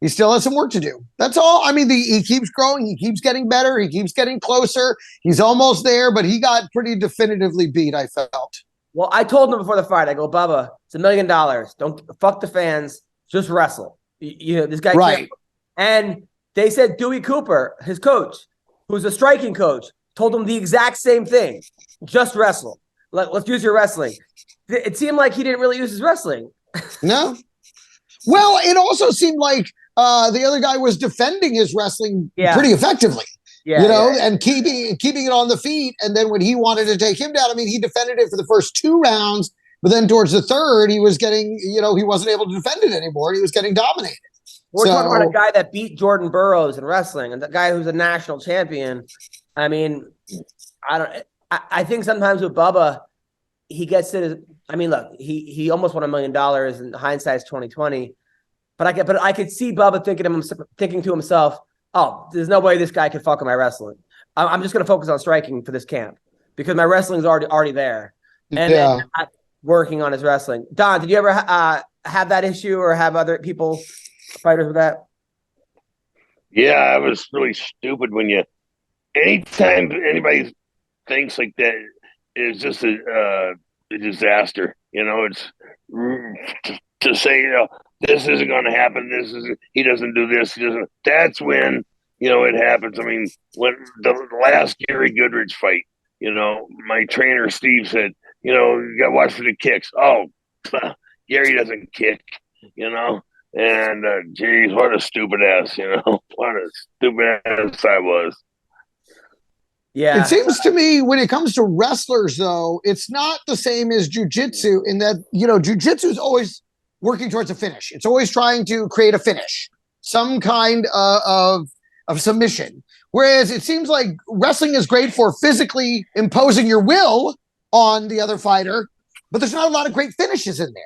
still has some work to do. That's all. I mean, he keeps growing. He keeps getting better. He keeps getting closer. He's almost there, but he got pretty definitively beat, I felt.
Well, I told him before the fight, I go, Bubba, it's $1 million. Don't fuck the fans. Just wrestle. This guy
right.
Can't. And they said Dewey Cooper, his coach, who's a striking coach, told him the exact same thing. Just wrestle. Let's use your wrestling. It seemed like he didn't really use his wrestling.
No. Well, it also seemed like the other guy was defending his wrestling pretty effectively. And keeping it on the feet. And then when he wanted to take him down, I mean, he defended it for the first 2 rounds, but then towards the third, he was getting, he wasn't able to defend it anymore. He was getting dominated.
We're talking about a guy that beat Jordan Burroughs in wrestling, and the guy who's a national champion. I mean, I think sometimes with Bubba, he gets it. I mean, look, he almost won $1 million, and hindsight's 2020. But I could see Bubba thinking to himself, "Oh, there's no way this guy could fuck with my wrestling. I'm just going to focus on striking for this camp because my wrestling's already there." And then working on his wrestling. Don, did you ever have that issue or have other people fighters with that?
Yeah, I was really stupid anytime anybody thinks like that, it's just a disaster. It's to say, this isn't going to happen. He doesn't do this. That's when, it happens. I mean, when the last Gary Goodrich fight, my trainer, Steve, said, you got to watch for the kicks. Oh, Gary doesn't kick, and geez, what a stupid ass, what a stupid ass I was.
Yeah. It seems to me when it comes to wrestlers, though, it's not the same as jiu-jitsu in that, jiu-jitsu is always working towards a finish. It's always trying to create a finish, some kind of submission. Whereas it seems like wrestling is great for physically imposing your will on the other fighter, but there's not a lot of great finishes in there.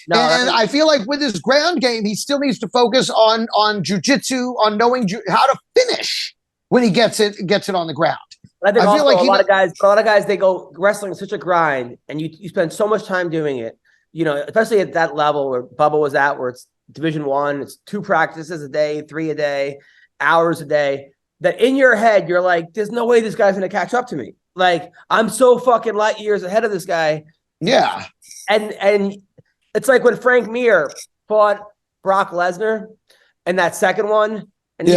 No, and I feel like with his ground game, he still needs to focus on jiu-jitsu, on knowing how to finish when he gets it on the ground.
I think I feel like a lot of guys, they go wrestling is such a grind, and you spend so much time doing it. Especially at that level where Bubba was at, where it's Division I, it's 2 practices a day, 3 a day, hours a day. That in your head, you're like, there's no way this guy's going to catch up to me. Like, I'm so fucking light years ahead of this guy.
Yeah.
And it's like when Frank Mir fought Brock Lesnar in that second one. And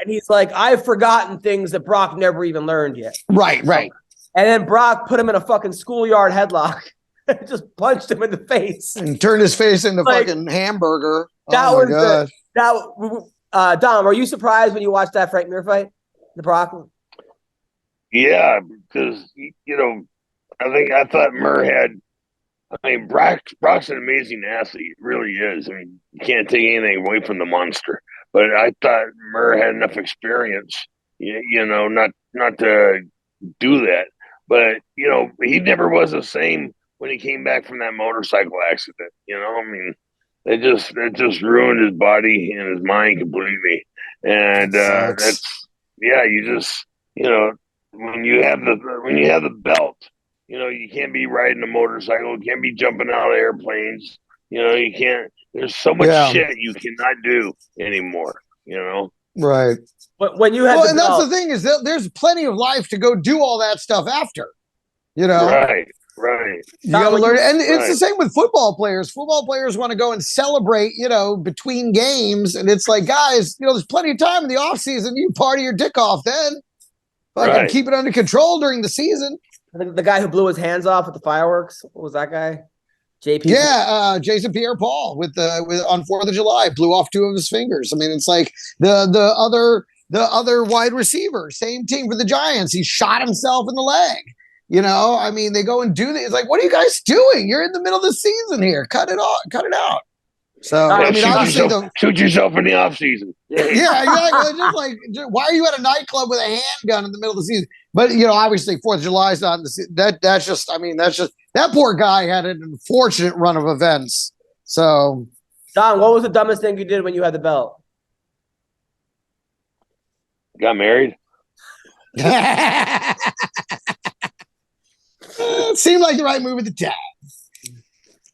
he's like, I've forgotten things that Brock never even learned yet.
Right.
And then Brock put him in a fucking schoolyard headlock and just punched him in the face.
And turned his face into fucking hamburger.
That was Dom, were you surprised when you watched that Frank Mir fight? The Brock?
Yeah, because, I thought Mir had, Brock's an amazing athlete. He really is. I mean, you can't take anything away from the monster. But I thought Mir had enough experience, not to do that. But, he never was the same when he came back from that motorcycle accident. It just ruined his body and his mind completely. And when you have the belt, you can't be riding a motorcycle, you can't be jumping out of airplanes, you can't. There's so much shit you cannot do anymore,
Right.
But when you have
and that's the thing is that there's plenty of life to go do all that stuff after,
Right.
You got to learn. And it's the same with football players. Football players want to go and celebrate, between games. And it's like, guys, there's plenty of time in the off season. You party your dick off then. Fucking keep it under control during the season.
The guy who blew his hands off at the fireworks. What was that guy? JP.
Yeah, Jason Pierre-Paul on 4th of July blew off 2 of his fingers. I mean, it's like the other wide receiver, same team for the Giants. He shot himself in the leg. They go and do this. It's like, what are you guys doing? You're in the middle of the season here. Cut it out. So
shoot yourself in the off season.
Yeah, exactly. Why are you at a nightclub with a handgun in the middle of the season? But obviously 4th of July is not in the season. That's just that poor guy had an unfortunate run of events. So,
Don, what was the dumbest thing you did when you had the belt?
Got married.
It seemed like the right move at the time.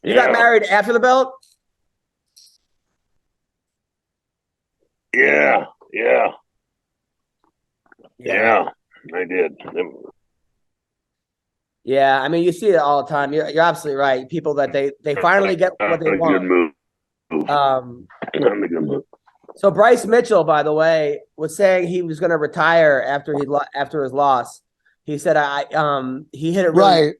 You got married after the belt?
Yeah. I did.
Yeah, I mean, you see it all the time. You're absolutely right. People that they finally get what they
Not a
want.
good move. Not a good move.
So Bryce Mitchell, by the way, was saying he was going to retire after his loss. He said he hit it really,
Right.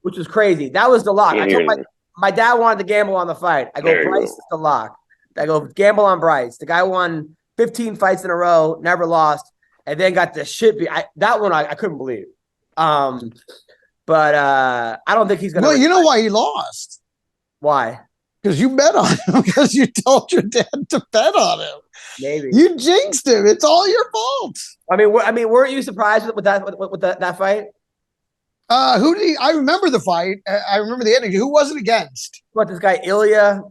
which was crazy. That was the lock. I told
Yeah.
my dad wanted to gamble on the fight. I go,
There you
Bryce
go.
is the lock. I go, gamble on Bryce. The guy won 15 fights in a row, never lost, and then got the shit beat. That one I couldn't believe. But I don't think he's going to.
Well, you know why he lost?
Why?
Because you bet on him. Because you told your dad to bet on him.
Maybe
you jinxed him. It's all your fault.
I mean, weren't you surprised with that fight?
Who did he? I remember the fight. I remember the ending. Who was it against?
What, this guy Ilya?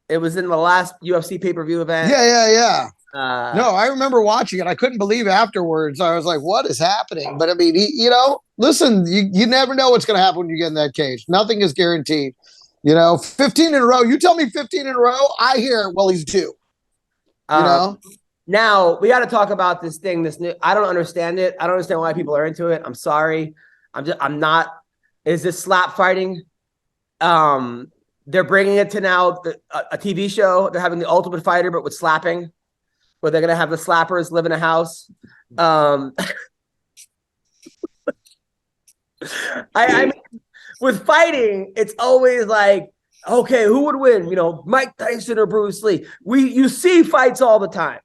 It was in the last UFC pay-per-view event.
Yeah.
No,
I remember watching it. I couldn't believe afterwards. I was like, what is happening? But I mean, listen, you never know what's going to happen when you get in that cage. Nothing is guaranteed. 15 in a row. You tell me 15 in a row, I hear, well, he's due. Now
we got to talk about this thing. This new, I don't understand it. I don't understand why people are into it. I'm sorry. I'm not. Is this slap fighting? They're bringing it to now a TV show. They're having the Ultimate Fighter, but with slapping, where they're going to have the slappers live in a house. I mean, with fighting, it's always like, okay, who would win? Mike Tyson or Bruce Lee? You see fights all the time.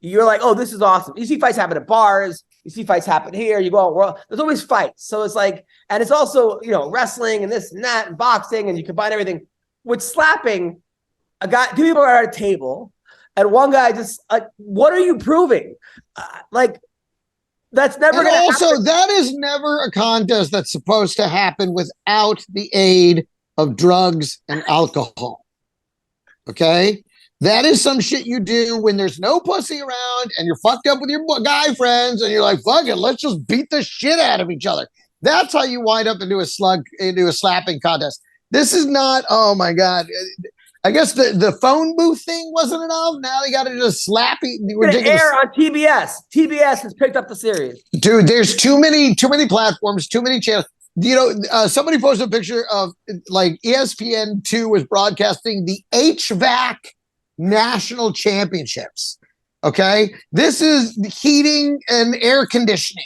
You're like, oh, this is awesome. You see fights happen at bars. You see fights happen here. You go on world. There's always fights. So it's like, and it's also, wrestling and this and that and boxing, and you combine everything. With slapping, two people are at a table, and one guy just, what are you proving? That's never going to happen.
Also, that is never a contest that's supposed to happen without the aid of drugs and alcohol. Okay? That is some shit you do when there's no pussy around and you're fucked up with your guy friends and you're like, fuck it, let's just beat the shit out of each other. That's how you wind up into a slapping contest. This is not, oh my God. I guess the phone booth thing wasn't enough. Now they got to just slap it.
Air on TBS. TBS has picked up the series.
Dude, there's too many platforms, too many channels. Somebody posted a picture of like ESPN2 was broadcasting the HVAC National Championships. Okay. This is heating and air conditioning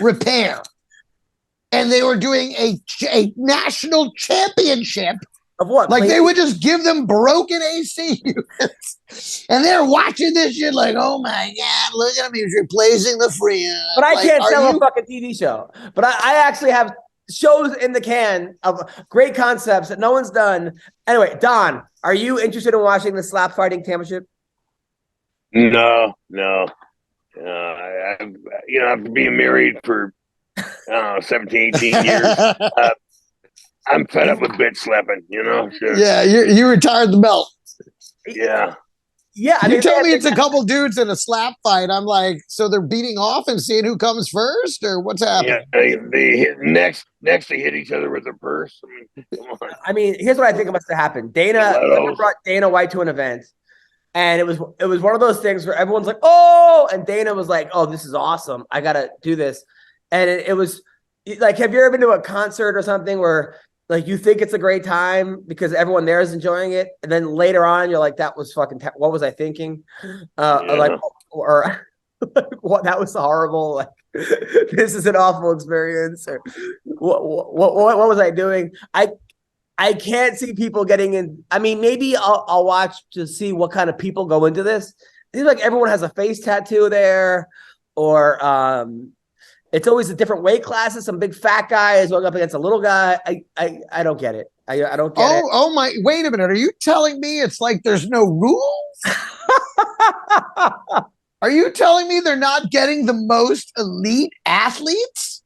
repair. And they were doing a national championship
of what?
Like they would just give them broken AC units. And they're watching this shit like, oh my God, look at him. He's replacing the Frye.
But I can't sell a fucking TV show. But I actually have shows in the can of great concepts that no one's done. Anyway, Don, are you interested in watching the slap fighting championship?
No. After being married for 17, 18 years, I'm fed up with bitch slapping, Sure.
Yeah, you retired the belt.
Yeah.
Yeah, I
mean,
you
tell me it's a couple dudes in a slap fight. I'm like, so they're beating off and seeing who comes first, or what's happening?
Yeah, they hit next they hit each other with their purse.
I mean, here's what I think must have happened. Dana brought Dana White to an event, and it was one of those things where everyone's like, oh, and Dana was like, oh, this is awesome. I gotta do this, and it was like, have you ever been to a concert or something where like you think it's a great time because everyone there is enjoying it, and then later on you're like, that was fucking what was I thinking? Or what, that was horrible. Like this is an awful experience. Or what was I doing? I can't see people getting in. I mean, maybe I'll watch to see what kind of people go into this. It seems like everyone has a face tattoo there, or it's always a different weight classes. Some big fat guy is going up against a little guy. I don't get it. I don't get it.
Oh my! Wait a minute. Are you telling me it's like there's no rules? Are you telling me they're not getting the most elite athletes?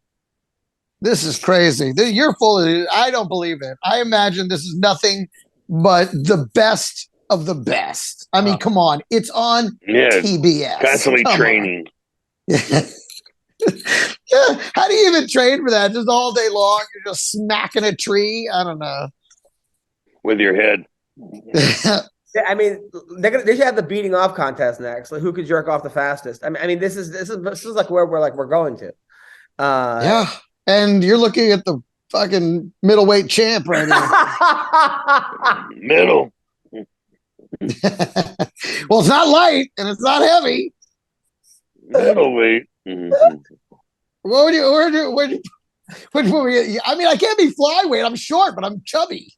This is crazy. You're full of it. I don't believe it. I imagine this is nothing but the best of the best. I mean, come on. It's on TBS.
Constantly training.
Yeah. How do you even train for that? Just all day long? You're just smacking a tree? I don't know.
With your head.
I mean, they should have the beating off contest next. Like, who could jerk off the fastest? I mean, this is like where we're going to.
Yeah, and you're looking at the fucking middleweight champ right now.
Middle.
Well, it's not light and it's not heavy.
Middleweight.
What would you? I mean, I can't be flyweight. I'm short, but I'm chubby.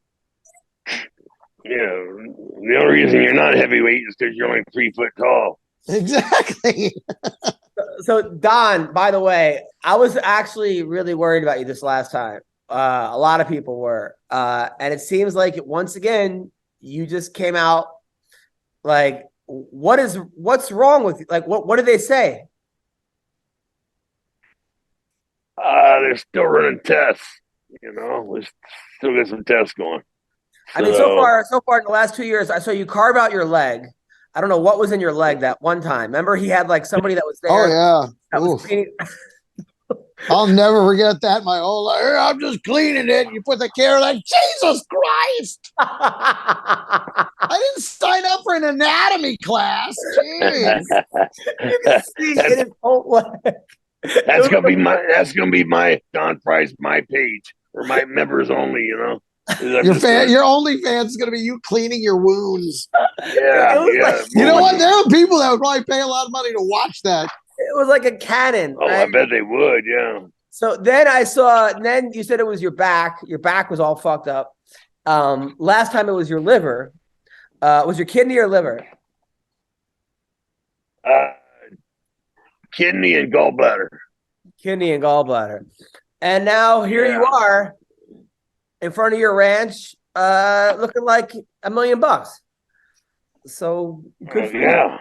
Yeah, the only reason you're not heavyweight is because you're only 3 foot tall.
Exactly.
So Don, by the way, I was actually really worried about you this last time. A lot of people were, and it seems like once again you just came out like, what's wrong with you? Like, what did they say?
They're still running tests. You know, we still got some tests going.
I mean, so far in the last 2 years, I saw you carve out your leg. I don't know what was in your leg that one time. Remember, he had like somebody that was there.
Oh yeah.
That was cleaning.
I'll never forget that. My whole life. I'm just cleaning it. You put the care like Jesus Christ. I didn't sign up for an anatomy class. Jeez.
You can see it in whole leg.
That's gonna be my Don Frye's my page or my members only. You know.
Your OnlyFans is going to be you cleaning your wounds.
Yeah.
You know what? There are people that would probably pay a lot of money to watch that.
It was like a cannon.
Oh,
right?
I bet they would. Yeah.
So then I saw. Then you said it was your back. Your back was all fucked up. Last time it was your liver. Was your kidney or liver?
Kidney and gallbladder.
Kidney and gallbladder. And now here you are. In front of your ranch, looking like $1 million. So good for you.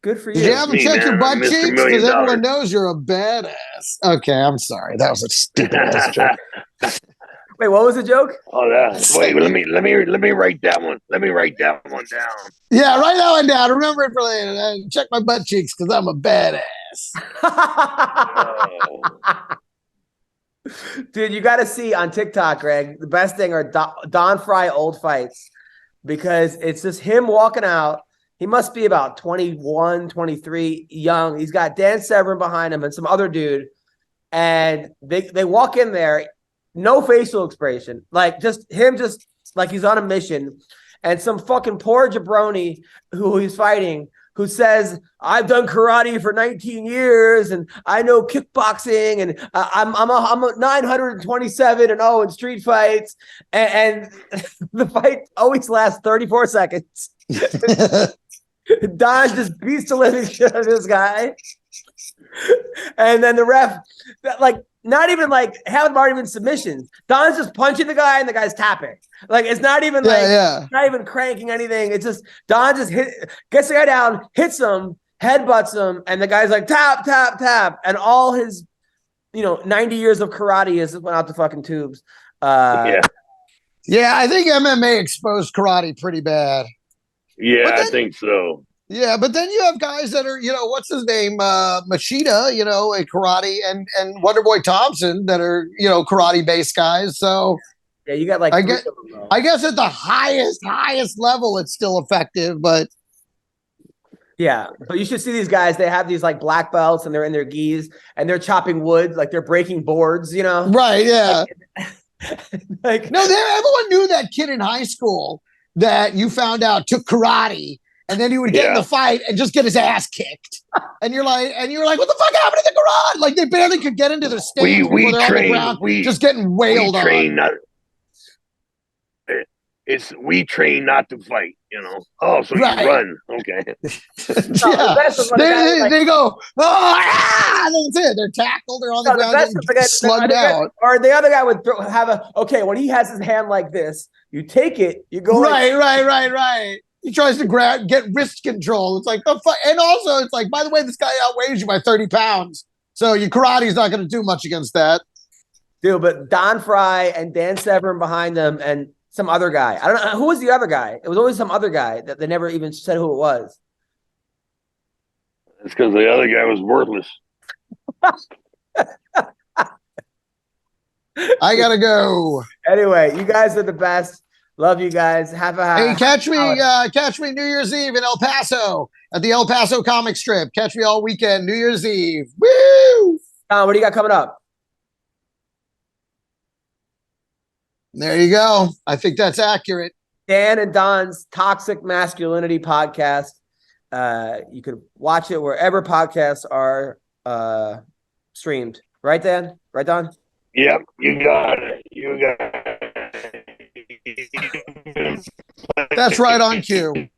Good for you.
Did you have them check your butt cheeks? Because everyone knows you're a badass. Okay, I'm sorry. That was a stupid ass joke.
Wait, what was the joke?
Oh, wait. Let me write that one. Let me write that one down.
Yeah, write that one down. Remember it for later. Check my butt cheeks because I'm a badass.
Dude, you got to see on TikTok, Greg, the best thing are Don Frye old fights because it's just him walking out. He must be about 21, 23, young. He's got Dan Severn behind him and some other dude. And they walk in there, no facial expression, like just him, just like he's on a mission. And some fucking poor jabroni who he's fighting, who says, I've done karate for 19 years and I know kickboxing and I'm a 927-0 in street fights. And the fight always lasts 34 seconds. Don just beats the living shit out of this guy. And then the ref, like, not even like half of them aren't even submissions. Don's just punching the guy and the guy's tapping. Like, it's not even not even cranking anything. It's just Don just gets the guy down, hits him, headbutts him, and the guy's like tap, tap, tap. And all his, 90 years of karate has went out the fucking tubes.
Yeah, I think MMA exposed karate pretty bad.
Yeah, I think so.
Yeah, but then you have guys that are, what's his name? Machida, a karate, and Wonderboy Thompson that are, karate-based guys. So
yeah, you got like
I guess at the highest level, it's still effective, but
yeah, but you should see these guys. They have these like black belts and they're in their gis and they're chopping wood, like they're breaking boards,
Right, yeah.
Like
no, everyone knew that kid in high school that you found out took karate. And then he would get in the fight and just get his ass kicked. And you were like, what the fuck happened in the garage? Like they barely could get into their stands before they're on the ground, just getting wailed on.
We train not to fight, Oh, so you run. Okay.
They go, that's it. They're tackled, they're on the ground, getting slugged out.
Or the other guy would when he has his hand like this, you take it, you go
right. He tries to get wrist control. It's like the fuck, and also it's like, by the way, this guy outweighs you by 30 pounds, so your karate's not going to do much against that,
dude. But Don Frye and Dan Severn behind them, and some other guy. I don't know who was the other guy. It was always some other guy that they never even said who it was.
It's because the other guy was worthless.
I gotta go.
Anyway, you guys are the best. Love you guys. Have a
Hey, catch me New Year's Eve in El Paso at the El Paso comic strip. Catch me all weekend, New Year's Eve. Woo!
Tom, what do you got coming up?
There you go. I think that's accurate.
Dan and Don's Toxic Masculinity podcast. You can watch it wherever podcasts are streamed. Right, Dan? Right, Don?
Yep, you got it. You got it.
That's right on cue.